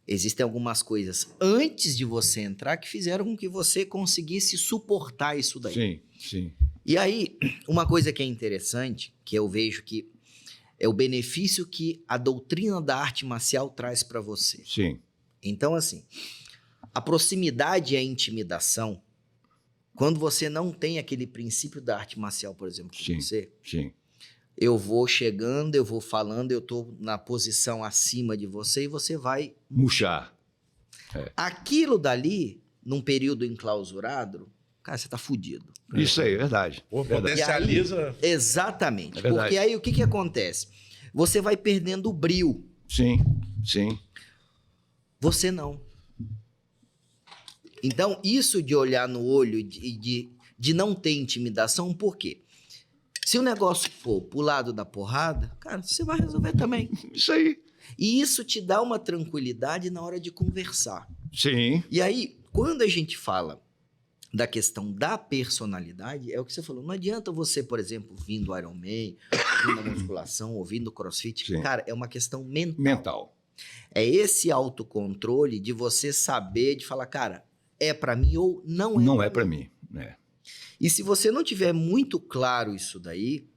existem algumas coisas antes de você entrar que fizeram com que você conseguisse suportar isso daí. Sim. E aí, uma coisa que é interessante, que eu vejo que é o benefício que a doutrina da arte marcial traz para você. Sim. Então, assim, a proximidade e a intimidação, quando você não tem aquele princípio da arte marcial, por exemplo, com você, eu vou chegando, eu vou falando, eu tô na posição acima de você e você vai murchar. Aquilo dali, num período enclausurado, cara, você tá fudido. Isso aí, é verdade. Potencializa. Aí, exatamente. É porque aí o que acontece? Você vai perdendo o brio. Sim, sim. Você não. Então, isso de olhar no olho, de não ter intimidação, por quê? Se o negócio for pro lado da porrada, cara, você vai resolver também. Isso aí. E isso te dá uma tranquilidade na hora de conversar. Sim. E aí, quando a gente fala da questão da personalidade, é o que você falou. Não adianta você, por exemplo, ouvindo o Iron Man, ouvindo a musculação, ouvindo o CrossFit. Sim. Cara, é uma questão Mental. É esse autocontrole de você saber, de falar, cara, é pra mim ou não é. Não é pra mim, né? E se você não tiver muito claro isso daí,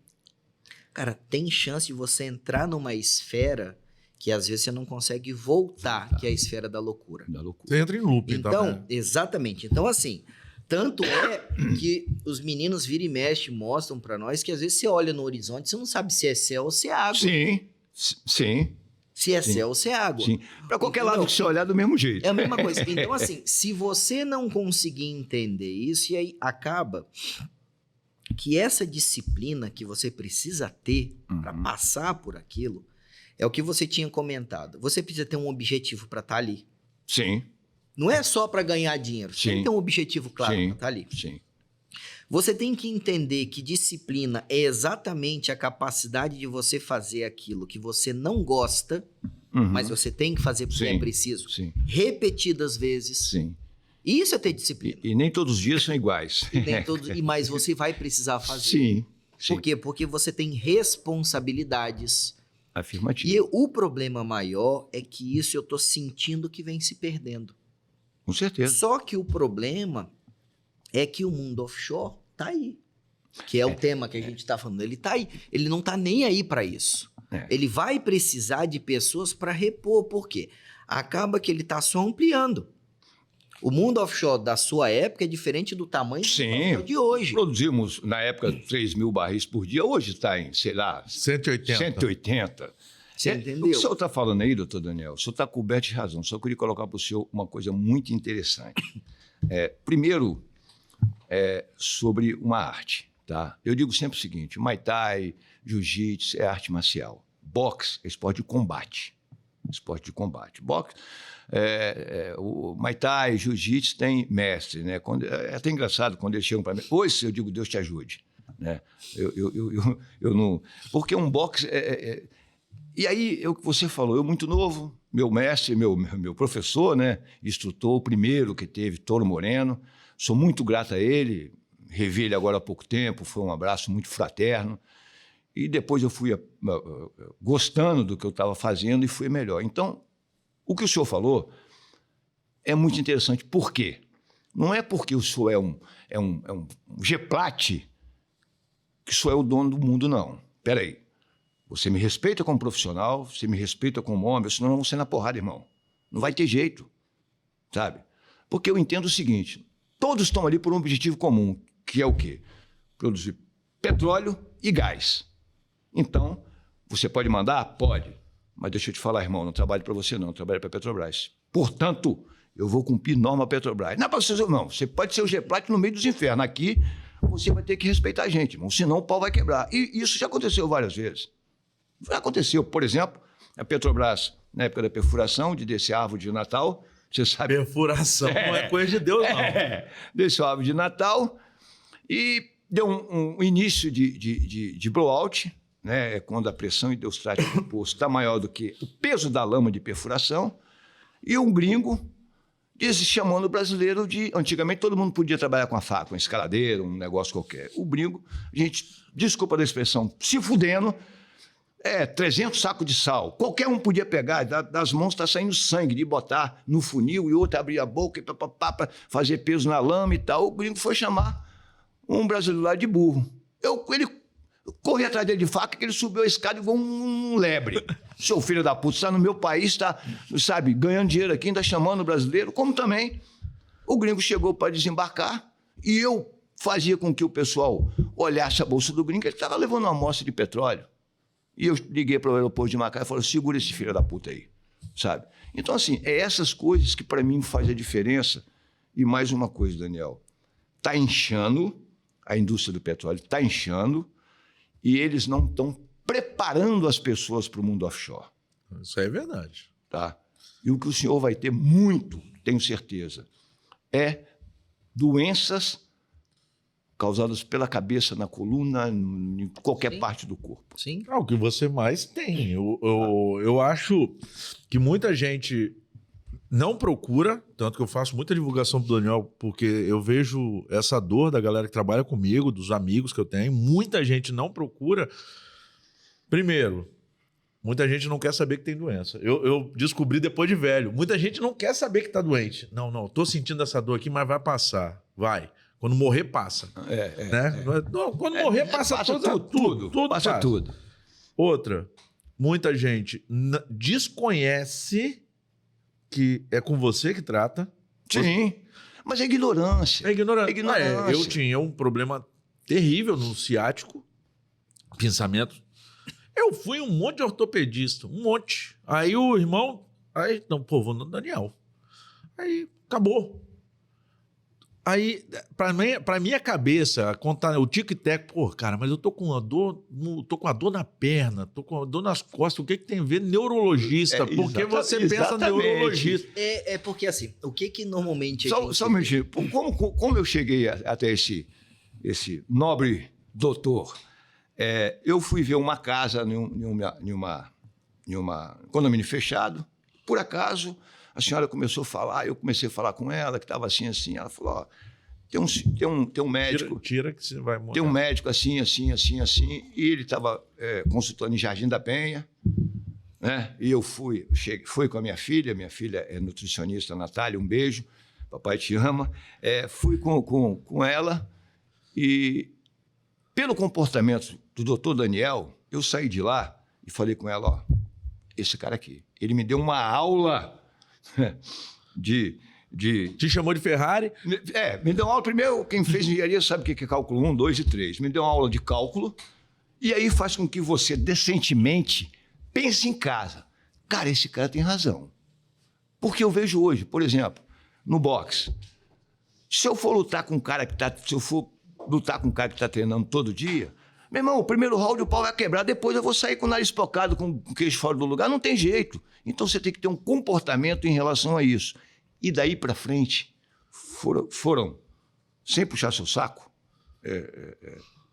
cara, tem chance de você entrar numa esfera que às vezes você não consegue voltar, que é a esfera da loucura. Da loucura. Você entra em loop, Então, exatamente. Então, assim, tanto é que os meninos vira e mexe mostram pra nós que às vezes você olha no horizonte, você não sabe se é céu ou se é água. Sim, sim. Se é céu ou se é água. Sim. Pra qualquer lado que você olhar, do mesmo jeito. É a mesma coisa. Então, assim, se você não conseguir entender isso, e aí acaba que essa disciplina que você precisa ter para passar por aquilo, é o que você tinha comentado. Você precisa ter um objetivo para estar ali. Sim. Não é só para ganhar dinheiro. Você tem que ter um objetivo claro para estar ali. Sim. Você tem que entender que disciplina é exatamente a capacidade de você fazer aquilo que você não gosta, mas você tem que fazer porque é preciso. Sim. Repetidas vezes. Sim. Isso é ter disciplina. E nem todos os dias são iguais. Mas você vai precisar fazer. Sim. Por quê? Porque você tem responsabilidades. Afirmativo. E o problema maior é que isso eu tô sentindo que vem se perdendo. Com certeza. Só que o problema é que o mundo offshore tá aí. Que é o tema que a gente tá falando. Ele tá aí. Ele não tá nem aí para isso. Ele vai precisar de pessoas para repor. Por quê? Acaba que ele tá só ampliando. O mundo offshore da sua época é diferente do tamanho do offshore de hoje. Produzimos, na época, 3 mil barris por dia. Hoje está em, sei lá... 180. 180. Você entendeu? O que o senhor está falando aí, doutor Daniel, o senhor está coberto de razão. Só queria colocar para o senhor uma coisa muito interessante. Primeiro, sobre uma arte. Tá? Eu digo sempre o seguinte, Muay Thai, Jiu-Jitsu é arte marcial. Boxe é esporte de combate. Esporte de combate. Boxe... o Muay Thai, Jiu-Jitsu tem mestre, né? É até engraçado quando eles chegam para mim. Hoje eu digo, Deus te ajude. Né? Eu não... Porque um boxe... E aí, o que você falou, eu muito novo, meu mestre, meu professor, né? Instrutor, o primeiro que teve, Toro Moreno. Sou muito grato a ele. Revi ele agora há pouco tempo, foi um abraço muito fraterno. E depois eu fui gostando do que eu estava fazendo e fui melhor. Então, o que o senhor falou é muito interessante. Por quê? Não é porque o senhor é um G-Plat que o senhor é o dono do mundo, não. Espera aí. Você me respeita como profissional, você me respeita como homem, senão vamos ser na porrada, irmão. Não vai ter jeito, sabe? Porque eu entendo o seguinte, todos estão ali por um objetivo comum, que é o quê? Produzir petróleo e gás. Então, você pode mandar? Pode. Mas deixa eu te falar, irmão, não trabalho para você, não. Eu trabalho para a Petrobras. Portanto, eu vou cumprir norma Petrobras. Não é para você, não. Você pode ser o G-Plat no meio dos infernos. Aqui, você vai ter que respeitar a gente, irmão. Senão o pau vai quebrar. E isso já aconteceu várias vezes. Já aconteceu, por exemplo, a Petrobras, na época da perfuração, de descer a árvore de Natal, você sabe... Perfuração não é coisa de Deus, não. Desceu a árvore de Natal e deu um início de blowout, né, quando a pressão hidrostática do poço está maior do que o peso da lama de perfuração, e um gringo chamando o brasileiro de... Antigamente todo mundo podia trabalhar com a faca, um escaladeiro, um negócio qualquer. O gringo, a gente, desculpa da expressão, se fudendo, 300 sacos de sal. Qualquer um podia pegar, das mãos está saindo sangue, de botar no funil e outro abrir a boca e para fazer peso na lama e tal. O gringo foi chamar um brasileiro lá de burro. Ele corri atrás dele de faca, que ele subiu a escada igual um lebre. Seu filho da puta, está no meu país, está, sabe, ganhando dinheiro aqui, ainda chamando o brasileiro. Como também o gringo chegou para desembarcar e eu fazia com que o pessoal olhasse a bolsa do gringo, ele estava levando uma amostra de petróleo. E eu liguei para o aeroporto de Macau e falei, segura esse filho da puta aí. sabe? Então, assim, é essas coisas que para mim fazem a diferença. E mais uma coisa, Daniel, está inchando, a indústria do petróleo está inchando e eles não estão preparando as pessoas para o mundo offshore. Isso aí é verdade. Tá? E o que o senhor vai ter muito, tenho certeza, é doenças causadas pela cabeça, na coluna, em qualquer parte do corpo. Sim. É o que você mais tem. Eu acho que muita gente não procura, tanto que eu faço muita divulgação pro Daniel, porque eu vejo essa dor da galera que trabalha comigo, dos amigos que eu tenho. Muita gente não procura. Primeiro, muita gente não quer saber que tem doença. Eu descobri depois de velho. Muita gente não quer saber que tá doente. Não, tô sentindo essa dor aqui, mas vai passar. Vai. Quando morrer, passa. Né? Não, quando morrer, passa tudo. Passa tudo. Outra, muita gente desconhece que é com você que trata. Sim, mas é ignorância. É ignorância. ignorância. Eu tinha um problema terrível no ciático, pensamento. Eu fui um monte de ortopedista, um monte. Aí o irmão, vou no Daniel. Aí, acabou. Aí, pra minha cabeça, contar o tic-tac, cara, mas eu tô com a dor na perna, tô com a dor nas costas, o que tem a ver neurologista? Porque você pensa neurologista. Porque assim, o que normalmente... Só um minutinho, como eu cheguei até esse nobre doutor? Eu fui ver uma casa em uma condomínio fechado, por acaso... A senhora começou a falar, eu comecei a falar com ela, que estava assim. Ela falou, ó, tem um médico... Tira que você vai morrer. Tem um médico assim, e ele estava consultando em Jardim da Penha, né? E eu fui com a minha filha é nutricionista, Natália, um beijo, papai te ama. Fui com ela e, pelo comportamento do doutor Daniel, eu saí de lá e falei com ela, ó, esse cara aqui, ele me deu uma aula... Te chamou de Ferrari? Me deu uma aula. Primeiro, quem fez engenharia sabe o que é cálculo 1, 2 e 3. Me deu uma aula de cálculo e aí faz com que você, decentemente, pense em casa. Cara, esse cara tem razão. Porque eu vejo hoje, por exemplo, no boxe, se eu for lutar com um cara que está treinando todo dia, meu irmão, o primeiro round o pau vai quebrar, depois eu vou sair com o nariz espocado, com o queixo fora do lugar, não tem jeito. Então você tem que ter um comportamento em relação a isso. E daí para frente, foram, sem puxar seu saco,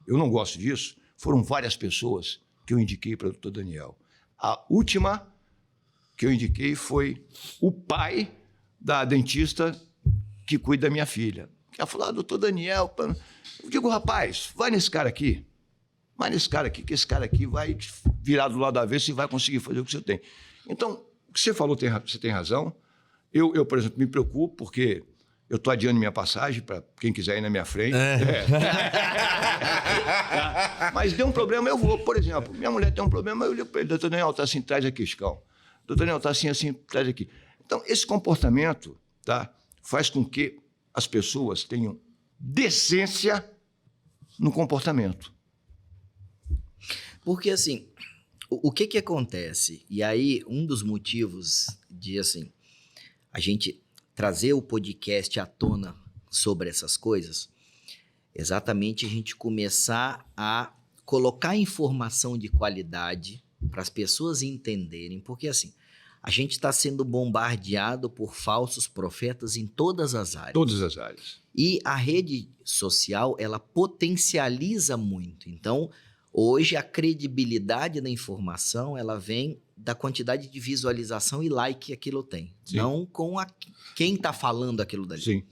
eu não gosto disso, foram várias pessoas que eu indiquei para o doutor Daniel. A última que eu indiquei foi o pai da dentista que cuida da minha filha. Ela falou, doutor Daniel, eu digo, rapaz, vai nesse cara aqui, que esse cara aqui vai virar do lado avesso e vai conseguir fazer o que você tem. Então, o que você falou, você tem razão. Eu, por exemplo, me preocupo porque eu estou adiando minha passagem para quem quiser ir na minha frente. Mas deu um problema, eu vou. Por exemplo, minha mulher tem um problema, eu ligo para ele, doutor Daniel, está assim, traz aqui, Chicão. Doutor Daniel, está assim, traz aqui. Então, esse comportamento, tá, faz com que as pessoas tenham decência no comportamento. Porque, assim, o que acontece? E aí, um dos motivos de, assim, a gente trazer o podcast à tona sobre essas coisas, exatamente a gente começar a colocar informação de qualidade para as pessoas entenderem. Porque, assim, a gente está sendo bombardeado por falsos profetas em todas as áreas. Todas as áreas. E a rede social, ela potencializa muito. Então... Hoje, a credibilidade da informação, ela vem da quantidade de visualização e like que aquilo tem. Sim. Não com quem está falando aquilo dali. Sim.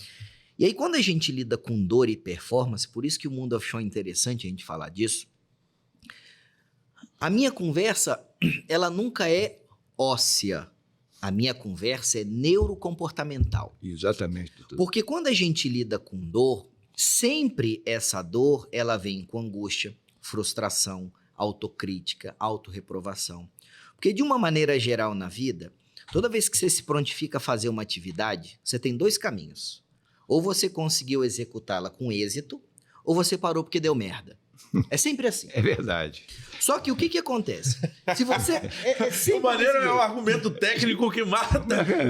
E aí, quando a gente lida com dor e performance, por isso que o mundo offshore é interessante a gente falar disso, a minha conversa, ela nunca é óssea. A minha conversa é neurocomportamental. Exatamente. Doutor. Porque quando a gente lida com dor, sempre essa dor, ela vem com angústia, frustração, autocrítica, autorreprovação. Porque de uma maneira geral na vida, toda vez que você se prontifica a fazer uma atividade, você tem dois caminhos. Ou você conseguiu executá-la com êxito, ou você parou porque deu merda. É sempre assim. É verdade. Só que o que acontece? Se você... O maneiro é o argumento técnico que mata,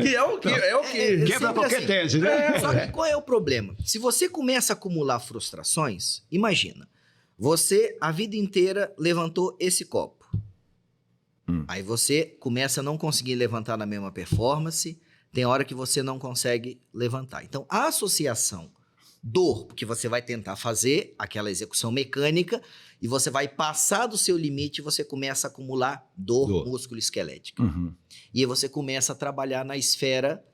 que é o que... Quebra qualquer assim. tese, né? Só que qual é o problema? Se você começa a acumular frustrações, imagina, você a vida inteira levantou esse copo. Aí você começa a não conseguir levantar na mesma performance, tem hora que você não consegue levantar. Então, a associação dor, porque você vai tentar fazer aquela execução mecânica e você vai passar do seu limite e você começa a acumular dor. Músculo-esquelética. E aí você começa a trabalhar na esfera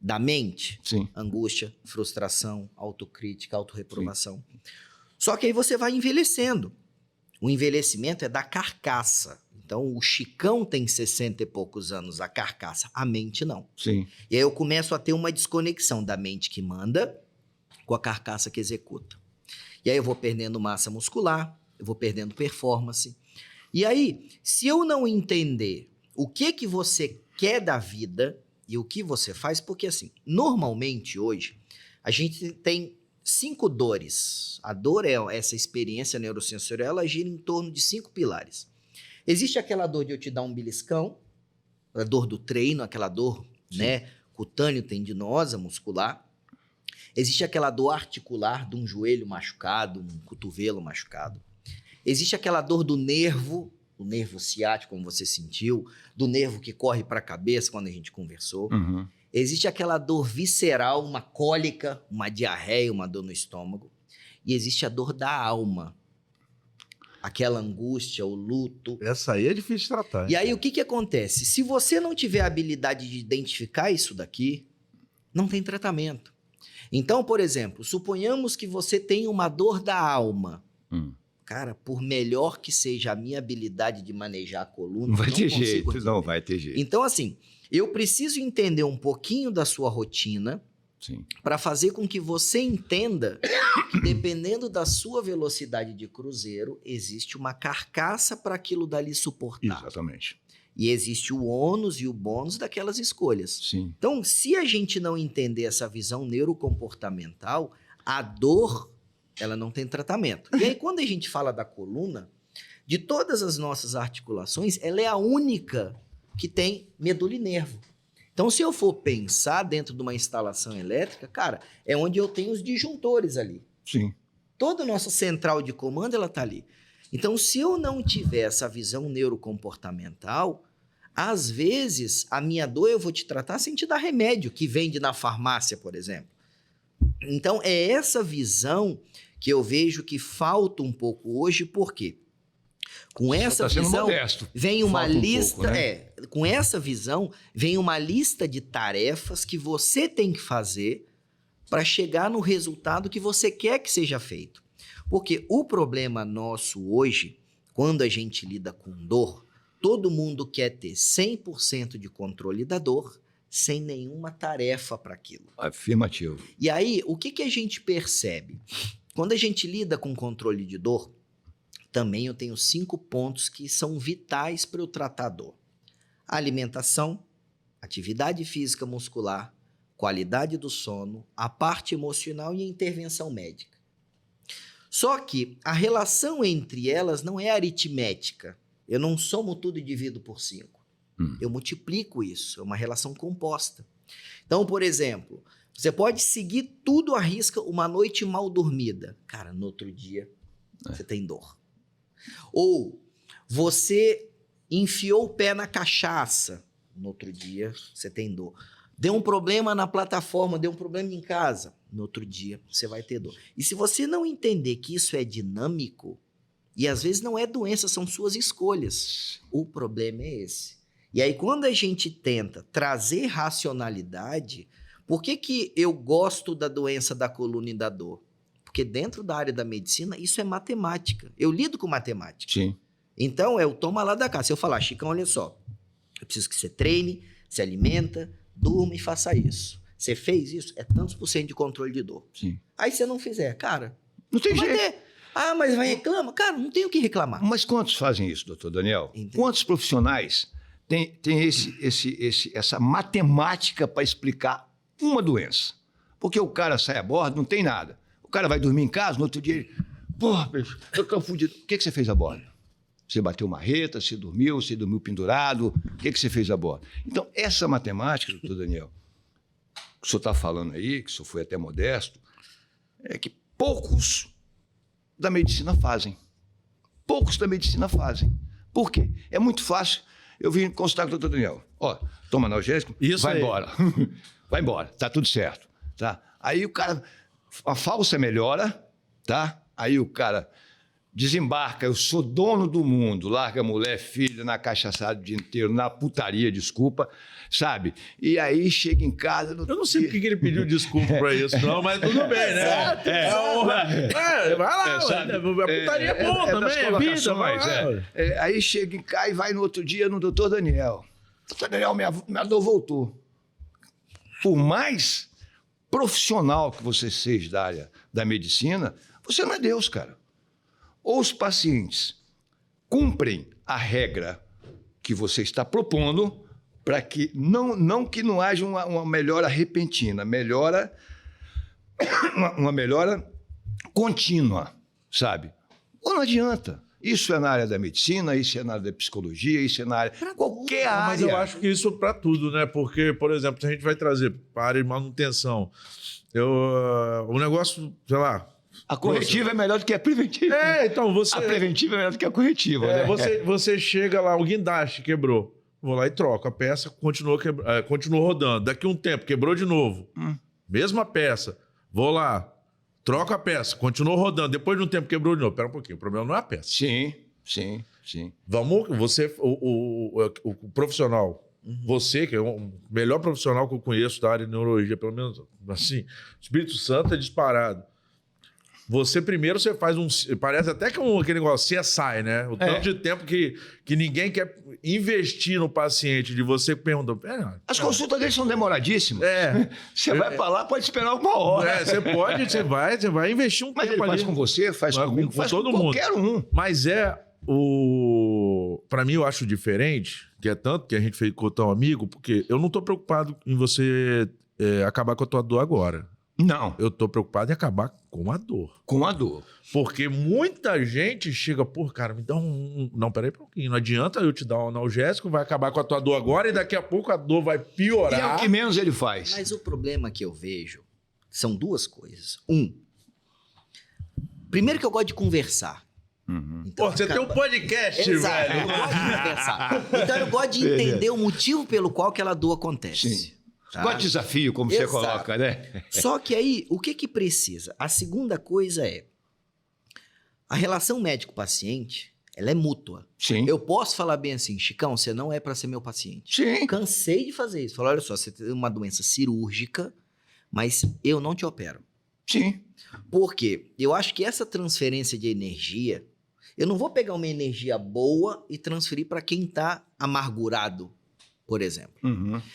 da mente. Sim. Angústia, frustração, autocrítica, autorreprovação. Só que aí você vai envelhecendo. O envelhecimento é da carcaça. Então, o Chicão tem 60 e poucos anos, a carcaça. A mente não. Sim. E aí eu começo a ter uma desconexão da mente que manda com a carcaça que executa. E aí eu vou perdendo massa muscular, eu vou perdendo performance. E aí, se eu não entender o que você quer da vida e o que você faz, porque assim, normalmente hoje, a gente tem 5 dores. A dor é essa experiência neurosensorial, ela gira em torno de 5 pilares. Existe aquela dor de eu te dar um beliscão, a dor do treino, aquela dor, né, cutâneo-tendinosa, muscular. Existe aquela dor articular de um joelho machucado, um cotovelo machucado. Existe aquela dor do nervo, o nervo ciático, como você sentiu, do nervo que corre para a cabeça, quando a gente conversou. Existe aquela dor visceral, uma cólica, uma diarreia, uma dor no estômago. E existe a dor da alma, aquela angústia, o luto. Essa aí é difícil de tratar. E aí, o que acontece? Se você não tiver a habilidade de identificar isso daqui, não tem tratamento. Então, por exemplo, suponhamos que você tem uma dor da alma. Cara, por melhor que seja a minha habilidade de manejar a coluna, não vai ter jeito, resolver. não vai ter jeito. Então, assim, eu preciso entender um pouquinho da sua rotina para fazer com que você entenda que, dependendo da sua velocidade de cruzeiro, existe uma carcaça para aquilo dali suportar. Exatamente. E existe o ônus e o bônus daquelas escolhas. Sim. Então, se a gente não entender essa visão neurocomportamental, a dor, ela não tem tratamento. E aí, quando a gente fala da coluna, de todas as nossas articulações, ela é a única que tem medula e nervo. Então, se eu for pensar dentro de uma instalação elétrica, cara, é onde eu tenho os disjuntores ali. Sim. Toda a nossa central de comando, ela está ali. Então, se eu não tiver essa visão neurocomportamental, às vezes, a minha dor eu vou te tratar sem te dar remédio, que vende na farmácia, por exemplo. Então, é essa visão que eu vejo que falta um pouco hoje, por quê? Com essa visão, vem uma lista... com essa visão, vem uma lista de tarefas que você tem que fazer para chegar no resultado que você quer que seja feito. Porque o problema nosso hoje, quando a gente lida com dor, todo mundo quer ter 100% de controle da dor, sem nenhuma tarefa para aquilo. Afirmativo. E aí, o que a gente percebe? Quando a gente lida com controle de dor, também eu tenho 5 pontos que são vitais para eu tratar a dor. A alimentação, atividade física muscular, qualidade do sono, a parte emocional e a intervenção médica. Só que a relação entre elas não é aritmética. Eu não somo tudo e divido por 5. Eu multiplico isso, é uma relação composta. Então, por exemplo, você pode seguir tudo à risca uma noite mal dormida. Cara, no outro dia, você tem dor. Ou você enfiou o pé na cachaça. No outro dia, você tem dor. Deu um problema na plataforma, deu um problema em casa. No outro dia, você vai ter dor. E se você não entender que isso é dinâmico, e às vezes não é doença, são suas escolhas. O problema é esse. E aí, quando a gente tenta trazer racionalidade, por que eu gosto da doença da coluna e da dor? Porque dentro da área da medicina, isso é matemática. Eu lido com matemática. Sim. Então, é o toma lá da cá. Se eu falar, Chicão, olha só, eu preciso que você treine, se alimenta, durma e faça isso. Você fez isso, é tantos por cento de controle de dor. Sim. Aí você não fizer, cara, não tem jeito. Ah, mas vai reclamar? Cara, não tem o que reclamar. Mas quantos fazem isso, doutor Daniel? Entendi. Quantos profissionais têm essa matemática para explicar uma doença? Porque o cara sai a bordo, não tem nada. O cara vai dormir em casa, no outro dia ele Porra, bicho, eu tô fudido. O que você fez a bordo? Você bateu marreta, você dormiu pendurado. O que você fez a bordo? Então, essa matemática, doutor Daniel, que o senhor está falando aí, que o senhor foi até modesto, é que poucos da medicina fazem. Poucos da medicina fazem. Por quê? É muito fácil. Eu vim consultar com o doutor Daniel. Ó, toma analgésico, vai embora. Vai embora, tá tudo certo. Tá? Aí o cara, a falsa melhora, tá? Aí o cara desembarca, eu sou dono do mundo, larga a mulher, filha, na cachaçada o dia inteiro, na putaria, desculpa, sabe? E aí chega em casa... Eu não sei porque que ele pediu desculpa pra isso, não, mas tudo bem, né? Vai lá, sabe? A putaria é bom também, é vida, mas... Aí chega em casa e vai no outro dia no doutor Daniel. Doutor Daniel, minha dor voltou. Por mais profissional que você seja da área da medicina, você não é Deus, cara. Ou os pacientes cumprem a regra que você está propondo para que não haja uma melhora repentina, uma melhora contínua, sabe? Ou não adianta. Isso é na área da medicina, isso é na área da psicologia, isso é na área... qualquer área. Mas eu acho que isso para tudo, né? Porque, por exemplo, se a gente vai trazer para a área de manutenção, o negócio, sei lá... A corretiva é melhor do que a preventiva. Então você... A preventiva é melhor do que a corretiva, né? Você chega lá, o guindaste quebrou. Vou lá e troco. A peça continuou rodando. Daqui um tempo, quebrou de novo. Mesma peça. Vou lá, troco a peça, continuou rodando. Depois de um tempo, quebrou de novo. Pera um pouquinho, o problema não é a peça. Sim. Vamos, você, o profissional, você, que é o melhor profissional que eu conheço da área de neurologia, pelo menos assim, Espírito Santo é disparado. Você primeiro faz parece até que aquele negócio CSI, né? O tanto de tempo que ninguém quer investir no paciente, de você pergunta... As consultas deles são demoradíssimas. Você vai para lá, pode esperar uma hora. Você vai investir um Mas tempo ele faz ali. com você, faz comigo, faz com qualquer um. Mas para mim, eu acho diferente, que é tanto que a gente ficou tão amigo, porque eu não tô preocupado em você acabar com a tua dor agora. Não. Eu tô preocupado em acabar com a dor. Com a dor. Porque muita gente chega, cara, me dá Não, peraí um pouquinho. Não adianta eu te dar um analgésico, vai acabar com a tua dor agora e daqui a pouco a dor vai piorar. E é o que menos ele faz. Mas o problema que eu vejo são duas coisas. Primeiro que eu gosto de conversar. Então, você tem um podcast, Exato, velho. eu gosto de conversar. Então eu gosto de entender o motivo pelo qual aquela dor acontece. Sim. Qual desafio, como você coloca, né? Só que aí, o que precisa? A segunda coisa é a relação médico-paciente, ela é mútua. Sim. Eu posso falar bem assim, Chicão, você não é para ser meu paciente. Sim. Cansei de fazer isso. Falar, olha só, você tem uma doença cirúrgica, mas eu não te opero. Sim. Por quê? Eu acho que essa transferência de energia, eu não vou pegar uma energia boa e transferir para quem está amargurado, por exemplo.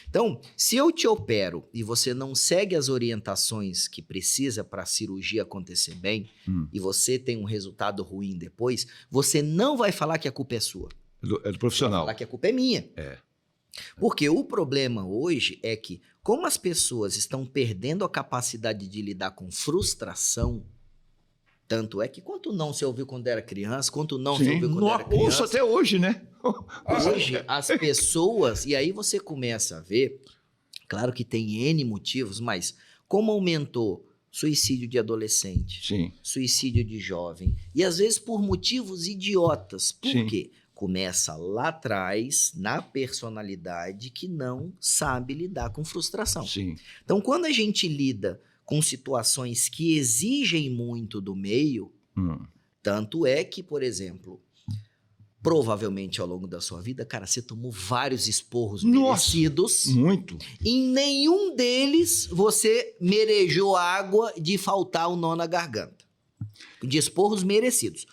Então, se eu te opero e você não segue as orientações que precisa para a cirurgia acontecer bem, e você tem um resultado ruim depois, você não vai falar que a culpa é sua. É do profissional. Vai falar que a culpa é minha. É. Porque o problema hoje é que, como as pessoas estão perdendo a capacidade de lidar com frustração, tanto é que quanto não você ouviu quando era criança, quanto não você ouviu quando era criança... Ouço até hoje, né? Hoje, as pessoas... E aí você começa a ver... Claro que tem N motivos, mas como aumentou suicídio de adolescente, Sim. suicídio de jovem, e às vezes por motivos idiotas. Por Sim. quê? Começa lá atrás, na personalidade, que não sabe lidar com frustração. Sim. Então, quando a gente lida com situações que exigem muito do meio, tanto é que, por exemplo, provavelmente ao longo da sua vida, cara, você tomou vários esporros merecidos. Muito. Em nenhum deles você merejou água de faltar o nó na garganta. De esporros merecidos.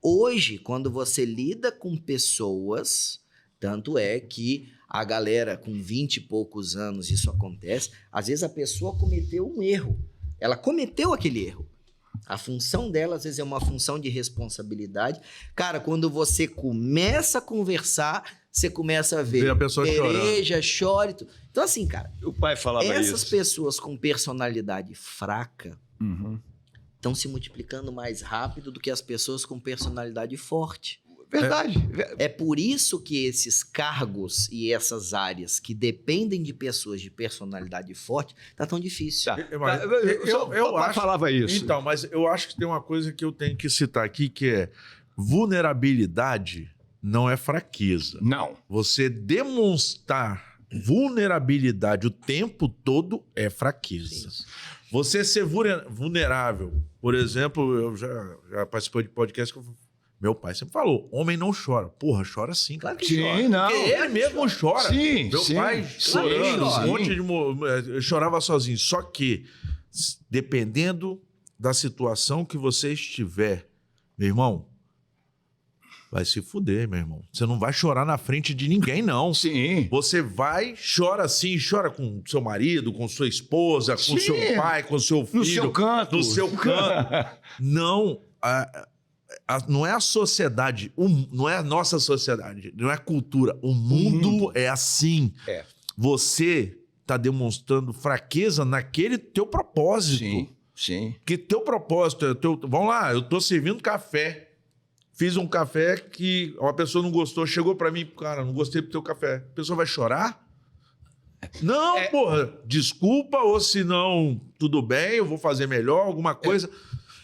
Hoje, quando você lida com pessoas, tanto é que a galera com 20 e poucos anos, isso acontece, às vezes a pessoa cometeu um erro. Ela cometeu aquele erro. A função dela, às vezes, é uma função de responsabilidade. Cara, quando você começa a conversar, você começa a ver a pessoa chora e tudo. Então, assim, cara, O pai falava essas isso. pessoas com personalidade fraca, estão se multiplicando mais rápido do que as pessoas com personalidade forte. Verdade. É por isso que esses cargos e essas áreas que dependem de pessoas de personalidade forte, tá tão difícil. Tá. Eu acho, falava isso. Então, mas eu acho que tem uma coisa que eu tenho que citar aqui, que é vulnerabilidade não é fraqueza. Não. Você demonstrar vulnerabilidade o tempo todo é fraqueza. Sim. Você ser vulnerável, por exemplo, eu já participei de podcast que meu pai sempre falou, homem não chora. Porra, chora sim. Claro que Sim, chora. não. Porque ele mesmo chora. Sim, Meu sim. pai Claro que chorando, chora. um monte de... Eu chorava sozinho. Só que, dependendo da situação que você estiver, meu irmão, vai se fuder, meu irmão. Você não vai chorar na frente de ninguém, não. Sim. Você vai, chora sim, chora com seu marido, com sua esposa, com Sim. seu pai, com seu filho. No seu canto. No seu canto. Não... não é a sociedade, não é a nossa sociedade, não é a cultura. O mundo é assim. É. Você está demonstrando fraqueza naquele teu propósito. Sim, sim. Que teu propósito é teu... Vamos lá, eu tô servindo café. Fiz um café que uma pessoa não gostou, chegou para mim, cara, não gostei do teu café. A pessoa vai chorar? Não, porra, desculpa, ou se não, tudo bem, eu vou fazer melhor, alguma coisa...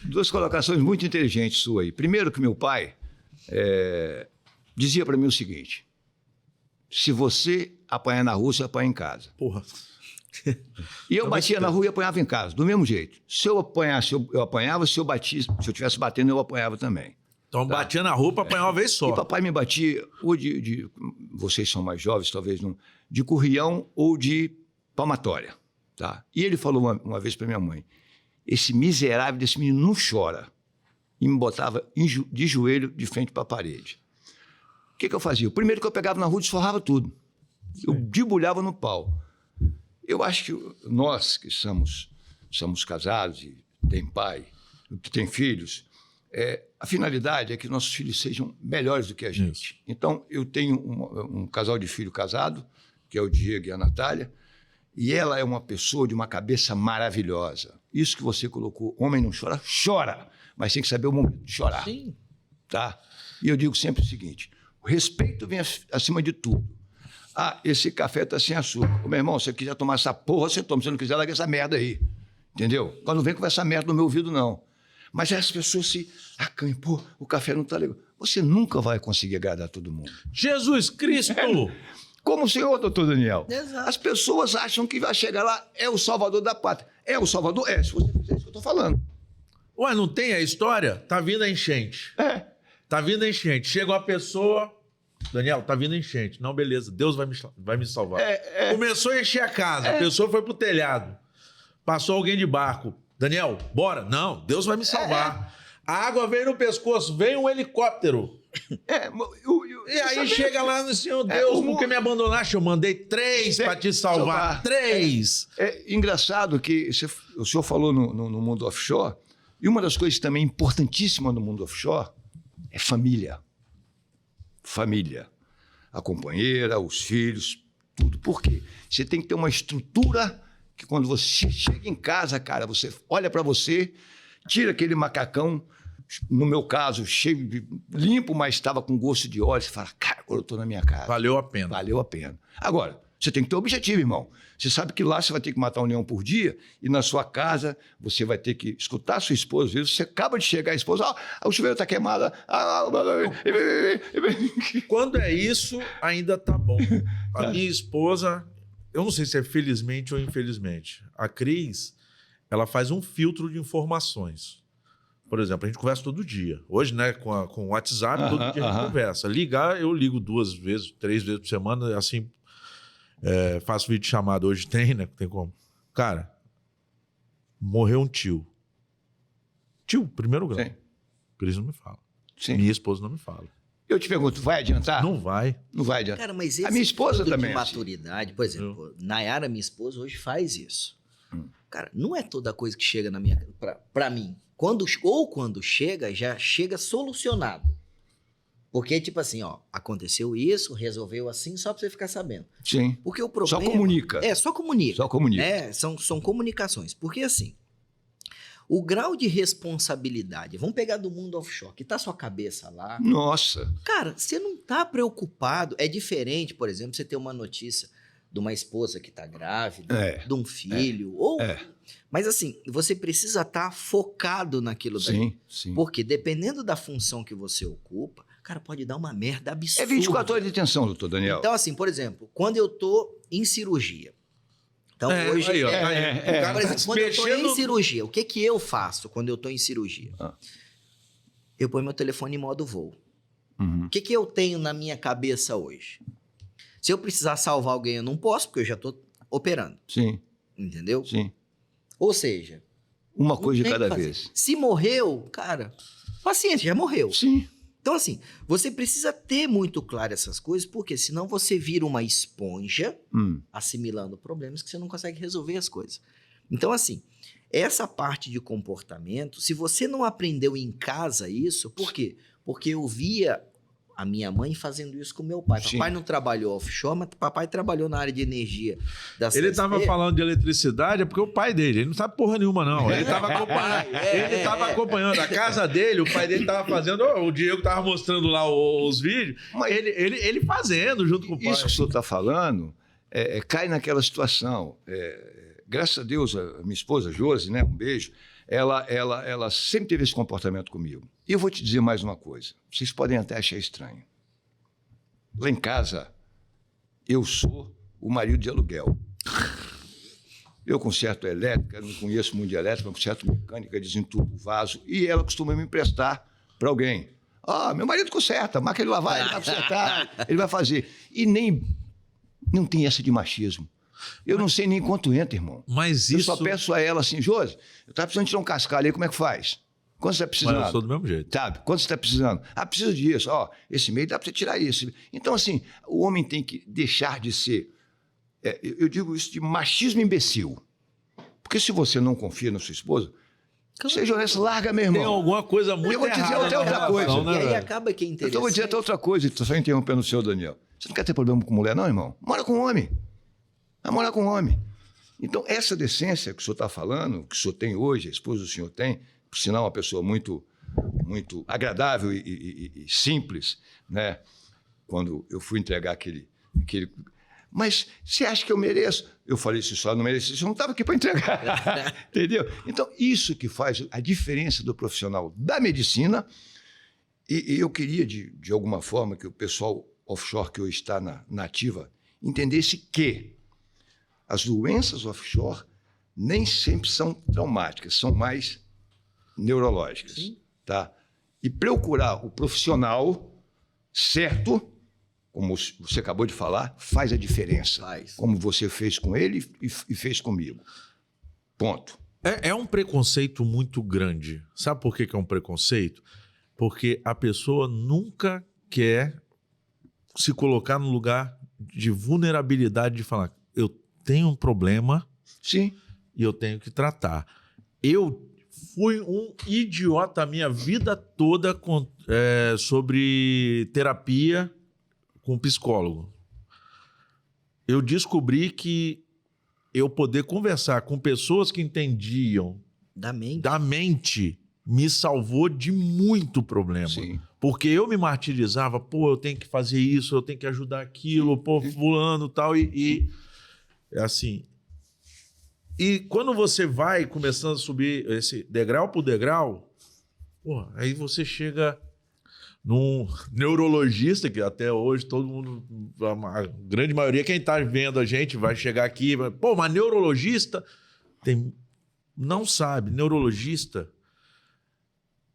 Duas colocações muito inteligentes suas aí. Primeiro que meu pai dizia para mim o seguinte, se você apanhar na rua, você apanha em casa. Porra. E eu batia na rua e apanhava em casa, do mesmo jeito. Se eu apanhasse, eu apanhava, se eu estivesse batendo, eu apanhava também. Então batia na rua para apanhar uma vez só. E papai me batia, ou vocês são mais jovens, talvez não, de currião ou de palmatória. Tá? E ele falou uma vez para minha mãe, esse miserável desse menino não chora. E me botava de joelho de frente para a parede. O que eu fazia? O primeiro que eu pegava na rua, desforrava tudo. Eu debulhava no pau. Eu acho que nós que somos casados e tem pai, que tem filhos, a finalidade é que nossos filhos sejam melhores do que a gente. Isso. Então, eu tenho um casal de filho casado, que é o Diego e a Natália, e ela é uma pessoa de uma cabeça maravilhosa. Isso que você colocou, homem não chora, chora, mas tem que saber o momento de chorar. Sim. Tá? E eu digo sempre o seguinte, o respeito vem acima de tudo. Ah, esse café tá sem açúcar. Ô, meu irmão, se você quiser tomar essa porra, você toma. Se não quiser, larga essa merda aí. Entendeu? Quando vem com essa merda no meu ouvido, não. Mas as pessoas se acanham, pô, o café não tá legal. Você nunca vai conseguir agradar todo mundo. Jesus Cristo! Como o senhor, doutor Daniel. Exato. As pessoas acham que vai chegar lá, é o salvador da pátria. É o salvador? É, se você fizer isso que eu tô falando. Ué, não tem a história? Tá vindo a enchente. Tá vindo a enchente. Chega uma pessoa... Daniel, tá vindo a enchente. Não, beleza, Deus vai me salvar. Começou a encher a casa, a pessoa foi pro telhado. Passou alguém de barco. Daniel, bora. Não, Deus vai me salvar. A água veio no pescoço, vem um helicóptero. E aí chega lá no Senhor, Deus, por que me abandonaste? Eu mandei 3 para te salvar. 3. É engraçado que o senhor falou no mundo offshore, e uma das coisas também importantíssimas no mundo offshore é família. Família. A companheira, os filhos, tudo. Por quê? Você tem que ter uma estrutura que quando você chega em casa, cara, você olha para você, tira aquele macacão, no meu caso, cheio de, limpo, mas estava com gosto de óleo, você fala, cara, agora eu estou na minha casa. Valeu a pena. Valeu a pena. Agora, você tem que ter um objetivo, irmão. Você sabe que lá você vai ter que matar um leão por dia e na sua casa você vai ter que escutar a sua esposa. Às vezes você acaba de chegar, a esposa, o chuveiro está queimado. Quando é isso, ainda tá bom. A minha esposa, eu não sei se é felizmente ou infelizmente, a Cris, ela faz um filtro de informações. Por exemplo, a gente conversa todo dia. Hoje, né, com o WhatsApp, todo dia a gente conversa. Ligar, eu ligo 2 vezes, 3 vezes por semana, assim... faço vídeo chamado hoje, né? Tem como. Cara, morreu um tio. Tio, primeiro grau. Sim. Cris não me fala. Sim. Minha esposa não me fala. Eu te pergunto, vai adiantar? Não vai. Não vai adiantar. Cara, mas esse a minha esposa tipo também de maturidade, por exemplo, Nayara, minha esposa, hoje faz isso. Cara, não é toda coisa que chega na minha... Pra mim. Quando chega, já chega solucionado. Porque, tipo assim, ó, aconteceu isso, resolveu assim, só pra você ficar sabendo. Sim. Porque o problema... Só comunica. Só comunica. Só comunica. São comunicações. Porque, assim, O grau de responsabilidade, vamos pegar do mundo offshore, que tá sua cabeça lá. Nossa. Cara, você não tá preocupado. É diferente, por exemplo, você ter uma notícia de uma esposa que tá grávida, de um filho, Mas assim, você precisa estar focado naquilo daí. Sim. Porque dependendo da função que você ocupa, cara, pode dar uma merda absurda. É 24 horas de atenção, doutor Daniel. Então assim, por exemplo, quando eu tô em cirurgia, então hoje... Aí, ó, por exemplo, quando eu tô em cirurgia, o que eu faço quando eu tô em cirurgia? Eu ponho meu telefone em modo voo. O que eu tenho na minha cabeça hoje? Se eu precisar salvar alguém, eu não posso, porque eu já tô operando. Sim. Entendeu? Sim. Ou seja... Uma coisa de cada vez. Se morreu, cara, paciência, já morreu. Sim. Então, assim, você precisa ter muito claro essas coisas, porque senão você vira uma esponja assimilando problemas que você não consegue resolver as coisas. Então, assim, essa parte de comportamento, se você não aprendeu em casa isso, por quê? Porque eu via a minha mãe fazendo isso com meu pai. Papai não trabalhou offshore, mas papai trabalhou na área de energia da Ele estava falando de eletricidade, é porque o pai dele, ele não sabe porra nenhuma, não. Ele estava acompanhando. Ele estava acompanhando a casa dele, o pai dele estava fazendo. O Diego estava mostrando lá os vídeos. Ele fazendo junto com o pai. Isso que o senhor está falando cai naquela situação. Graças a Deus, a minha esposa, Josi, né, um beijo, ela sempre teve esse comportamento comigo. E eu vou te dizer mais uma coisa. Vocês podem até achar estranho. Lá em casa, eu sou o marido de aluguel. Eu conserto elétrica, não conheço muito de elétrica, conserto mecânica, desentubo o vaso, e ela costuma me emprestar para alguém. Meu marido conserta, máquina de lavar, ele vai consertar, ele vai fazer. E não tem essa de machismo. Eu não sei nem quanto entra, irmão. Mas eu só peço a ela assim, Josi, eu estava precisando tirar um cascalho aí, como é que faz? Quanto você está precisando? Mas eu sou do mesmo jeito. Sabe? Quanto você está precisando? Preciso disso. Esse mês dá para você tirar isso. Então, assim, o homem tem que deixar de ser, eu digo isso de machismo imbecil. Porque se você não confia na sua esposa, seja honesto, larga, meu irmão. Tem alguma coisa muito errada. Eu vou dizer até outra coisa. Né, e aí acaba que é interessante. Eu vou dizer até outra coisa, estou só interrompendo o senhor, Daniel. Você não quer ter problema com mulher, não, irmão? Mora com homem. Vai morar com homem. Então, essa decência que o senhor está falando, que o senhor tem hoje, a esposa do senhor tem, por sinal, uma pessoa muito agradável e simples, né? Quando eu fui entregar aquele... Mas você acha que eu mereço? Eu falei, se só não merecia, eu não estava aqui para entregar. Entendeu? Então, isso que faz a diferença do profissional da medicina. E eu queria, de alguma forma, que o pessoal offshore que hoje está na ativa entendesse que as doenças offshore nem sempre são traumáticas, são mais neurológicas. Sim. Tá? E procurar o profissional certo, como você acabou de falar, faz a diferença. Como você fez com ele e fez comigo. Ponto. É um preconceito muito grande. Sabe por que é um preconceito? Porque a pessoa nunca quer se colocar no lugar de vulnerabilidade de falar, eu tenho um problema. Sim. E eu tenho que tratar. Eu fui um idiota a minha vida toda sobre terapia com psicólogo. Eu descobri que eu poder conversar com pessoas que entendiam da mente me salvou de muito problema. Sim. Porque eu me martirizava, eu tenho que fazer isso, eu tenho que ajudar aquilo, fulano e tal, e assim... E quando você vai começando a subir esse degrau por degrau, aí você chega num neurologista, que até hoje todo mundo, a grande maioria, quem está vendo a gente vai chegar aqui, mas neurologista não sabe, neurologista,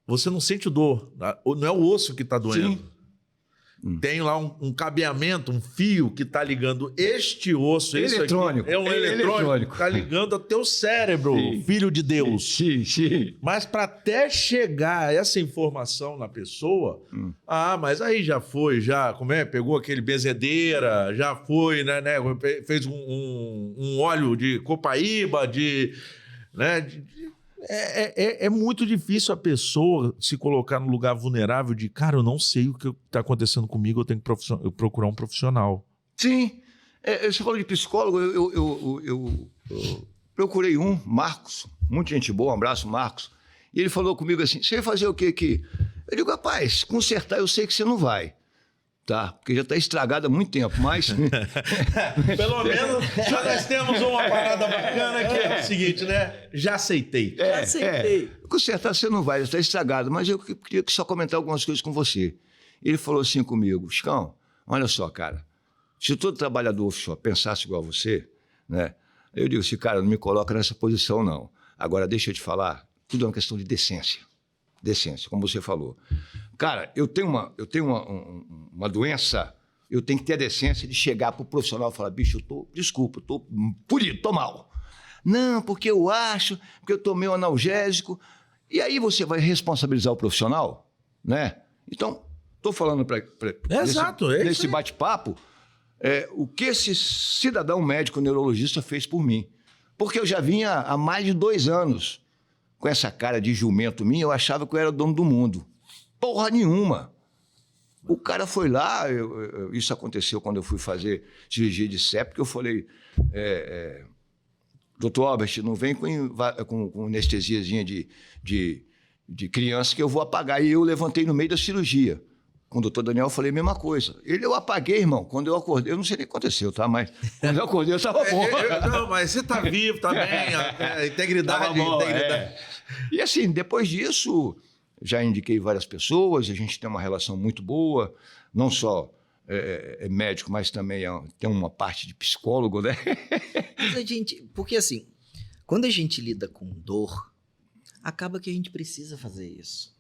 você não sente dor, não é o osso que está doendo. Sim. Tem lá um cabeamento, um fio que está ligando este osso. Eletrônico. É um eletrônico. Está ligando ao teu cérebro, sim, filho de Deus. Sim, sim. Mas para até chegar essa informação na pessoa, mas aí já foi, pegou aquele benzedeira, já foi, né, fez um óleo de copaíba, É muito difícil a pessoa se colocar no lugar vulnerável de, cara, eu não sei o que está acontecendo comigo, eu tenho que procurar um profissional. Sim. Você falou de psicólogo, eu procurei Marcos, muita gente boa, um abraço, Marcos. E ele falou comigo assim, você vai fazer o quê aqui? Eu digo, rapaz, consertar eu sei que você não vai. Tá, porque já está estragado há muito tempo, mas... Pelo menos já nós temos uma parada bacana que é o seguinte, né? Já aceitei. Já aceitei. Consertar você não vai, já está estragado, mas eu queria só comentar algumas coisas com você. Ele falou assim comigo, Chicão, olha só, cara, se todo trabalhador offshore pensasse igual a você, né? Eu digo assim, cara, não me coloca nessa posição, não. Agora, deixa eu te falar, tudo é uma questão de decência. Decência, como você falou. Cara, eu tenho uma doença, eu tenho que ter a decência de chegar para o profissional e falar, bicho, desculpa, eu tô purido, tô mal. Não, porque eu acho, porque eu tomei um analgésico. E aí você vai responsabilizar o profissional, né? Então, estou falando nesse bate-papo, o que esse cidadão médico neurologista fez por mim. Porque eu já vinha há mais de 2 anos com essa cara de jumento minha, eu achava que eu era o dono do mundo. Porra nenhuma. O cara foi lá, isso aconteceu quando eu fui fazer cirurgia de septo, que eu falei, doutor Albert, não vem com anestesiazinha de criança que eu vou apagar. E eu levantei no meio da cirurgia. Com o doutor Daniel, eu falei a mesma coisa. Eu apaguei, irmão. Quando eu acordei, eu não sei nem o que aconteceu, tá? Mas quando eu acordei, eu estava bom. Não, mas você tá vivo, tá bem. A integridade. E assim, depois disso, já indiquei várias pessoas, a gente tem uma relação muito boa, não só médico, mas também tem uma parte de psicólogo, né? Mas porque assim, quando a gente lida com dor, acaba que a gente precisa fazer isso.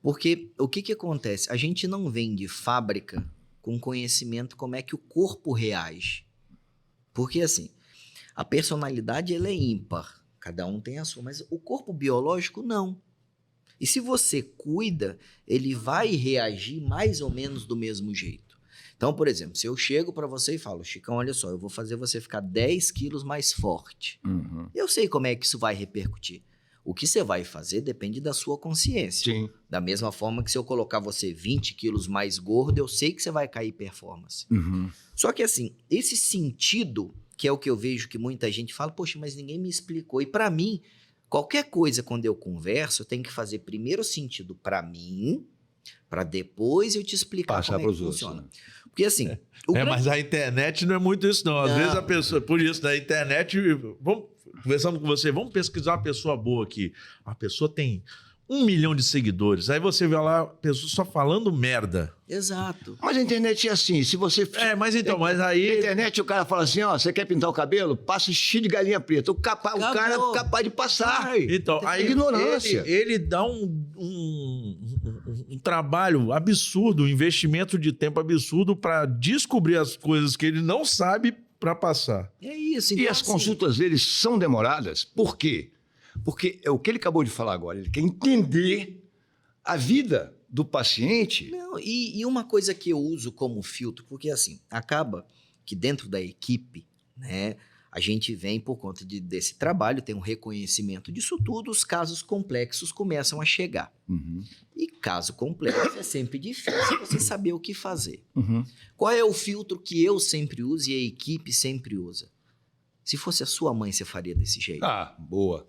Porque o que acontece? A gente não vem de fábrica com conhecimento como é que o corpo reage. Porque assim, a personalidade ela é ímpar, cada um tem a sua, mas o corpo biológico não. E se você cuida, ele vai reagir mais ou menos do mesmo jeito. Então, por exemplo, se eu chego para você e falo, Chicão, olha só, eu vou fazer você ficar 10 quilos mais forte. Uhum. Eu sei como é que isso vai repercutir. O que você vai fazer depende da sua consciência. Sim. Da mesma forma que se eu colocar você 20 quilos mais gordo, eu sei que você vai cair performance. Uhum. Só que assim, esse sentido, que é o que eu vejo que muita gente fala, poxa, mas ninguém me explicou. E para mim, qualquer coisa quando eu converso, eu tenho que fazer primeiro sentido para mim, para depois eu te explicar passar como é que pros funciona. outros, né? Porque assim... Mas a internet não é muito isso, não. Às vezes a pessoa... Por isso, na internet... Conversando com você, vamos pesquisar uma pessoa boa aqui. A pessoa tem 1 milhão de seguidores. Aí você vê lá a pessoa só falando merda. Exato. Mas a internet é assim, se você... mas aí... Na internet o cara fala assim, ó, você quer pintar o cabelo? Passa xixi de galinha preta. O cara é capaz de passar. Então, aí ignorância. Ele dá um trabalho absurdo, um investimento de tempo absurdo para descobrir as coisas que ele não sabe para passar. É isso. Então, e as consultas deles são demoradas. Por quê? Porque é o que ele acabou de falar agora. Ele quer entender a vida do paciente. Não, e uma coisa que eu uso como filtro, porque assim, acaba que dentro da equipe, né, a gente vem por conta desse trabalho, tem um reconhecimento disso tudo, os casos complexos começam a chegar. Uhum. E caso complexo é sempre difícil você saber o que fazer. Uhum. Qual é o filtro que eu sempre uso e a equipe sempre usa? Se fosse a sua mãe, você faria desse jeito? Ah, boa.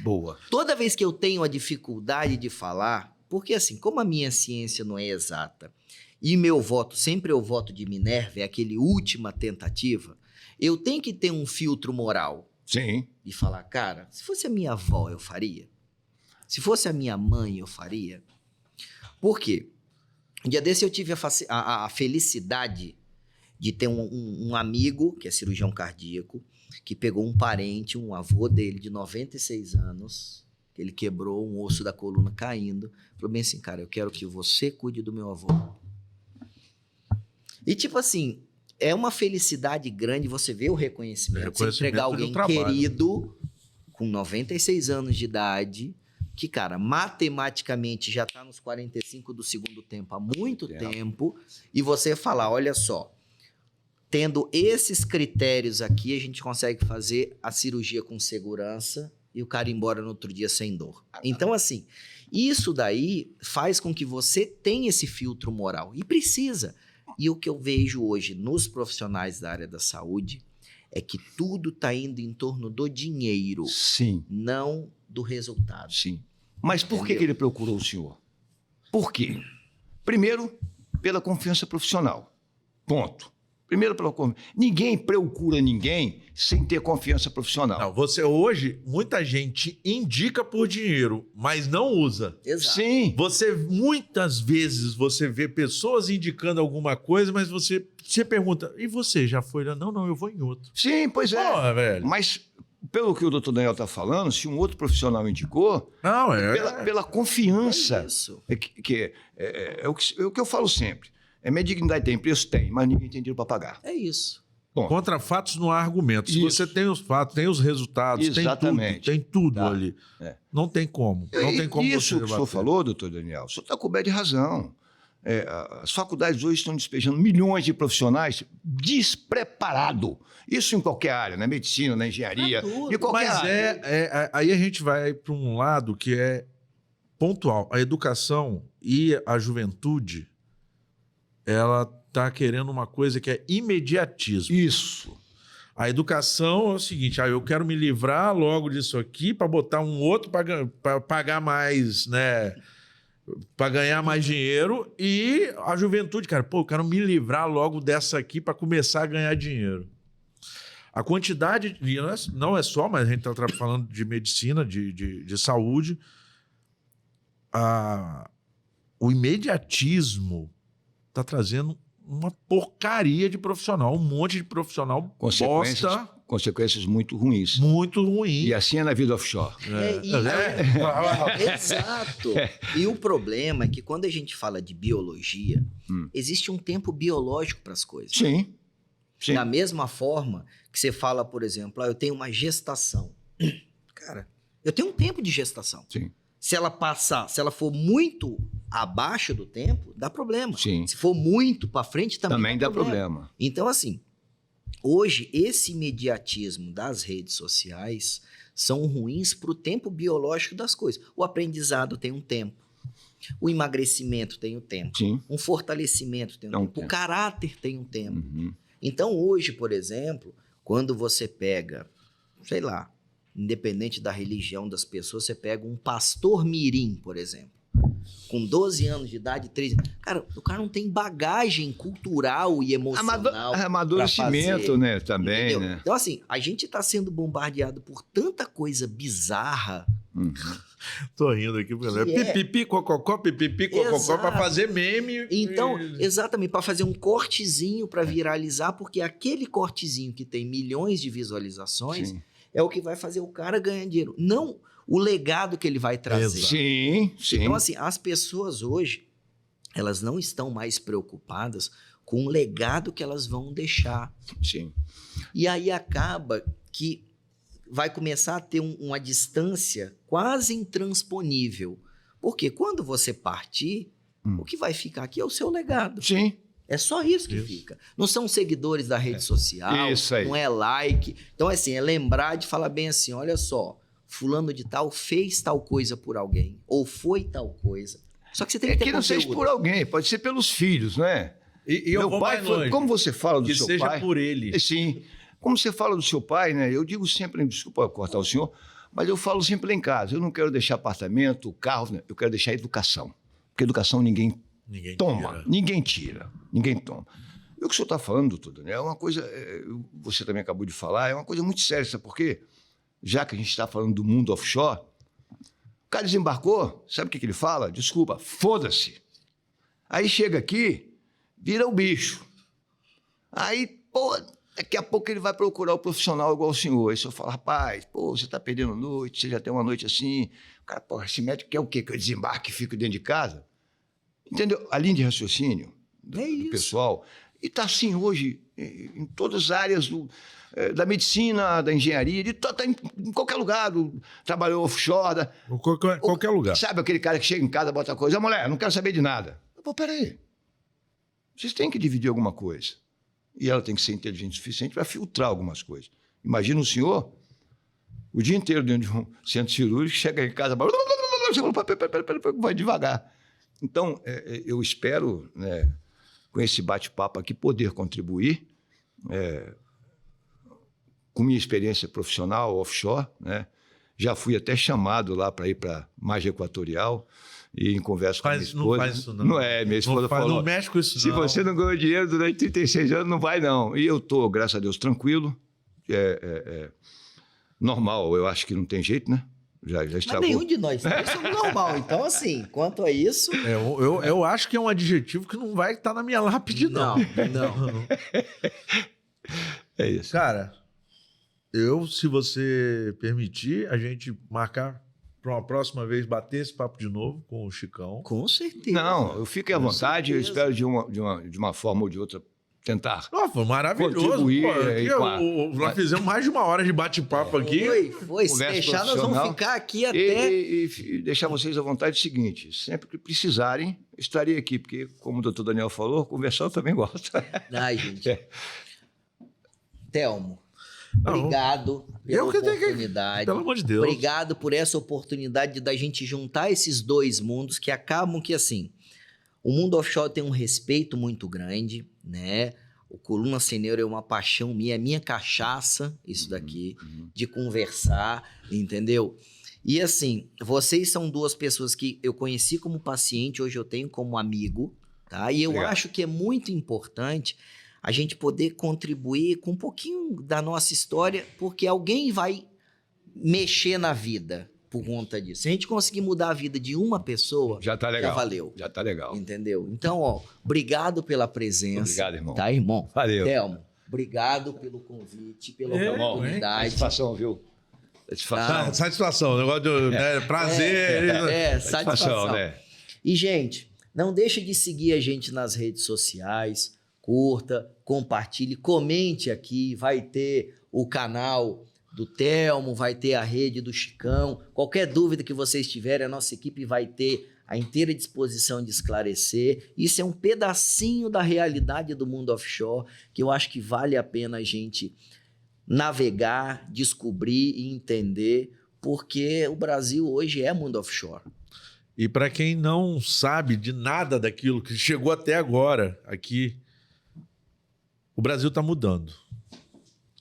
Boa. Toda vez que eu tenho a dificuldade de falar, porque assim, como a minha ciência não é exata, e meu voto, sempre é o voto de Minerva, é aquele última tentativa, eu tenho que ter um filtro moral. Sim. E falar, cara, se fosse a minha avó, eu faria. Se fosse a minha mãe, eu faria. Por quê? Um dia desse eu tive a felicidade de ter um amigo, que é cirurgião cardíaco, que pegou um parente, um avô dele de 96 anos, que ele quebrou um osso da coluna caindo. Falou bem assim, cara, eu quero que você cuide do meu avô. E tipo assim, é uma felicidade grande você ver o reconhecimento, você entregar alguém querido, com 96 anos de idade, que, cara, matematicamente já tá nos 45 do segundo tempo há muito tempo, e você falar, olha só, tendo esses critérios aqui, a gente consegue fazer a cirurgia com segurança e o cara ir embora no outro dia sem dor. Então, assim, isso daí faz com que você tenha esse filtro moral. E precisa. E o que eu vejo hoje nos profissionais da área da saúde é que tudo está indo em torno do dinheiro, Sim. não do resultado. Sim. Mas por que ele procurou o senhor? Por quê? Primeiro, pela confiança profissional. Ponto. Primeiro, pela confiança. Ninguém procura ninguém sem ter confiança profissional. Não, você hoje, muita gente indica por dinheiro, mas não usa. Exato. Sim. Muitas vezes, você vê pessoas indicando alguma coisa, mas você pergunta, e você já foi lá? Não, eu vou em outro. Sim, pois é. Porra, velho. Mas, pelo que o doutor Daniel está falando, se um outro profissional indicou, Não, pela confiança. É isso. É o que eu falo sempre. Minha dignidade tem preço? Tem, mas ninguém tem dinheiro para pagar. É isso. Bom, Contra fatos não há argumentos. Se Isso. você tem os fatos, tem os resultados, Exatamente. tem tudo Tá. ali. É. Não tem como. Não tem como isso você que o senhor debater. falou, doutor Daniel, o senhor está coberto de razão. As faculdades hoje estão despejando milhões de profissionais despreparados. Isso em qualquer área, na medicina, na engenharia, tudo. de qualquer Mas área. aí a gente vai para um lado que é pontual. A educação e a juventude, ela está querendo uma coisa que é imediatismo. Isso. A educação é o seguinte, eu quero me livrar logo disso aqui para botar um outro para pagar mais, né? Para ganhar mais dinheiro. E a juventude, cara, eu quero me livrar logo dessa aqui para começar a ganhar dinheiro. A quantidade, não é só, mas a gente está falando de medicina, de saúde. O imediatismo está trazendo uma porcaria de profissional, um monte de profissional bosta. Consequências muito ruins. Muito ruim. E assim é na vida offshore. Exato. E o problema é que quando a gente fala de biologia, existe um tempo biológico para as coisas. Sim. Sim. Da mesma forma que você fala, por exemplo, eu tenho uma gestação. Cara, eu tenho um tempo de gestação. Sim. Se ela for muito abaixo do tempo, dá problema. Sim. Se for muito para frente, também dá problema. Então, assim, hoje, esse imediatismo das redes sociais são ruins para o tempo biológico das coisas. O aprendizado tem um tempo. O emagrecimento tem um tempo. Sim. Um fortalecimento tem um tempo. O caráter tem um tempo. Então, hoje, por exemplo, quando você pega, sei lá, independente da religião das pessoas, você pega um pastor mirim, por exemplo, com 12 anos de idade, 13... Cara, o cara não tem bagagem cultural e emocional. Amadurecimento, né? Também, entendeu? né? Então, assim, a gente tá sendo bombardeado por tanta coisa bizarra. Tô rindo aqui, pipipi, cococó, pra fazer meme. Então, exatamente, para fazer um cortezinho para viralizar, porque aquele cortezinho que tem milhões de visualizações... Sim. É o que vai fazer o cara ganhar dinheiro. Não o legado que ele vai trazer. Sim, sim. Então, assim, as pessoas hoje, elas não estão mais preocupadas com o legado que elas vão deixar. Sim. E aí acaba que vai começar a ter uma distância quase intransponível. Porque quando você partir, o que vai ficar aqui é o seu legado. Sim. É só isso que fica. Não são seguidores da rede social, isso aí. Não é like. Então, assim, é lembrar de falar bem assim, olha só, fulano de tal fez tal coisa por alguém, ou foi tal coisa. Só que você tem que ter não seja por alguém, pode ser pelos filhos, não é? E eu vou mais longe. Como você fala do seu pai... Que seja por ele. Sim. Como você fala do seu pai, né? Eu digo sempre, desculpa cortar o senhor, mas eu falo sempre lá em casa, eu não quero deixar apartamento, carro, né? Eu quero deixar educação. Porque educação ninguém toma, ninguém tira, ninguém toma. E o que o senhor está falando, doutor Daniel, é uma coisa, você também acabou de falar, é uma coisa muito séria, sabe por quê? Já que a gente está falando do mundo offshore, o cara desembarcou, sabe o que ele fala? Desculpa, foda-se. Aí chega aqui, vira o bicho. Aí, pô, daqui a pouco ele vai procurar o profissional igual o senhor. Aí o senhor fala, rapaz, pô, você está perdendo noite, você já tem uma noite assim. O cara, pô, esse médico quer o quê? Que eu desembarque e fique dentro de casa? Entendeu? A linha de raciocínio do pessoal. E está assim hoje, em todas as áreas da medicina, da engenharia, tá em qualquer lugar. Trabalhou offshore. Qualquer lugar. Sabe aquele cara que chega em casa e bota coisa? Mulher, não quero saber de nada. Pô, peraí. Vocês têm que dividir alguma coisa. E ela tem que ser inteligente o suficiente para filtrar algumas coisas. Imagina o senhor, o dia inteiro dentro de um centro cirúrgico, chega em casa, vai devagar. Então, eu espero, né, com esse bate-papo aqui, poder contribuir com minha experiência profissional offshore, né? Já fui até chamado lá para ir para margem equatorial e em conversa com a minha esposa. Não faz isso, não. Não é, minha esposa falou. Não mexe com isso, se não. você não ganhou dinheiro durante 36 anos, não vai, não. E eu estou, graças a Deus, tranquilo. Normal, eu acho que não tem jeito, né? Já estragou. Mas nenhum de nós somos normal. Então, assim, quanto a isso... Eu acho que é um adjetivo que não vai estar na minha lápide, não. Não. É isso. Cara, se você permitir, a gente marcar para uma próxima vez, bater esse papo de novo com o Chicão. Com certeza. Não, eu fico à vontade, eu espero de uma forma ou de outra tentar. Foi maravilhoso. Contribuir, nós fizemos mais de 1 hora de bate-papo aqui. Foi. Se deixar, nós vamos ficar aqui até... E deixar vocês à vontade é o seguinte, sempre que precisarem, estarei aqui, porque, como o doutor Daniel falou, conversar eu também gosto. Ai, gente. Telmo, obrigado pela oportunidade. Pelo amor de Deus. Obrigado por essa oportunidade da gente juntar esses dois mundos que acabam que, assim, o mundo offshore tem um respeito muito grande, né? O Coluna Sem Neuro é uma paixão minha, é minha cachaça, isso daqui, de conversar, entendeu? E assim, vocês são 2 pessoas que eu conheci como paciente, hoje eu tenho como amigo, tá? E eu acho que é muito importante a gente poder contribuir com um pouquinho da nossa história, porque alguém vai mexer na vida por conta disso. Se a gente conseguir mudar a vida de uma pessoa, já tá legal. Já valeu. Já tá legal. Entendeu? Então, obrigado pela presença. Obrigado, irmão. Tá, irmão? Valeu. Telmo, obrigado pelo convite, pela oportunidade. Satisfação, viu? Satisfação, negócio de prazer. Satisfação. Né? E, gente, não deixe de seguir a gente nas redes sociais, curta, compartilhe, comente aqui, vai ter o canal do Telmo, vai ter a rede do Chicão. Qualquer dúvida que vocês tiverem, a nossa equipe vai ter a inteira disposição de esclarecer. Isso é um pedacinho da realidade do mundo offshore que eu acho que vale a pena a gente navegar, descobrir e entender, porque o Brasil hoje é mundo offshore. E para quem não sabe de nada daquilo que chegou até agora aqui, o Brasil está mudando.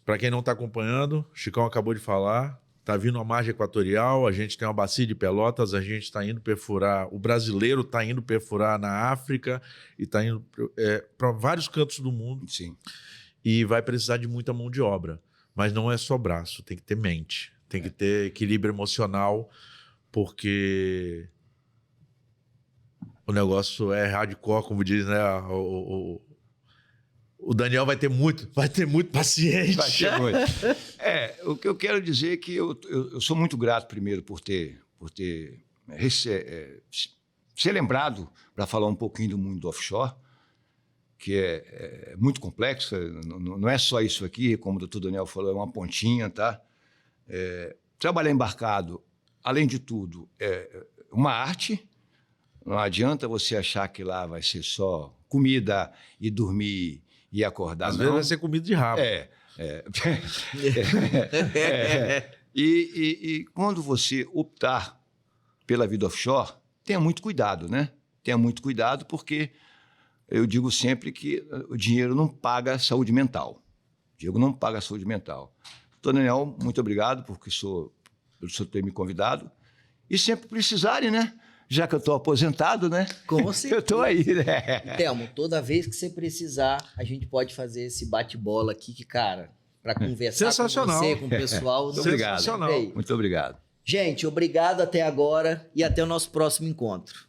Para quem não está acompanhando, o Chicão acabou de falar, está vindo a margem equatorial, a gente tem uma bacia de Pelotas, a gente está indo perfurar, o brasileiro está indo perfurar na África e está indo para vários cantos do mundo. Sim. E vai precisar de muita mão de obra. Mas não é só braço, tem que ter mente, tem que ter equilíbrio emocional, porque o negócio é hardcore, como diz, né? O Daniel vai ter muito paciente. Vai ter muito. O que eu quero dizer é que eu sou muito grato, primeiro, por ter ser lembrado para falar um pouquinho do mundo offshore, que é muito complexo, não é só isso aqui, como o doutor Daniel falou, é uma pontinha, tá? Trabalhar embarcado, além de tudo, é uma arte. Não adianta você achar que lá vai ser só comida e dormir e acordar. Às vezes vai ser comida de rabo. E quando você optar pela vida offshore, tenha muito cuidado, né? Tenha muito cuidado, porque eu digo sempre que o dinheiro não paga a saúde mental. O dinheiro não paga a saúde mental. Doutor Daniel, muito obrigado por senhor ter me convidado. E sempre precisarem, né? Já que eu estou aposentado, né? Com certeza. Eu estou aí, né? Telmo, toda vez que você precisar, a gente pode fazer esse bate-bola aqui, que, cara, para conversar com você, com o pessoal. Muito obrigado. Sensacional. Muito obrigado. Gente, obrigado até agora e até o nosso próximo encontro.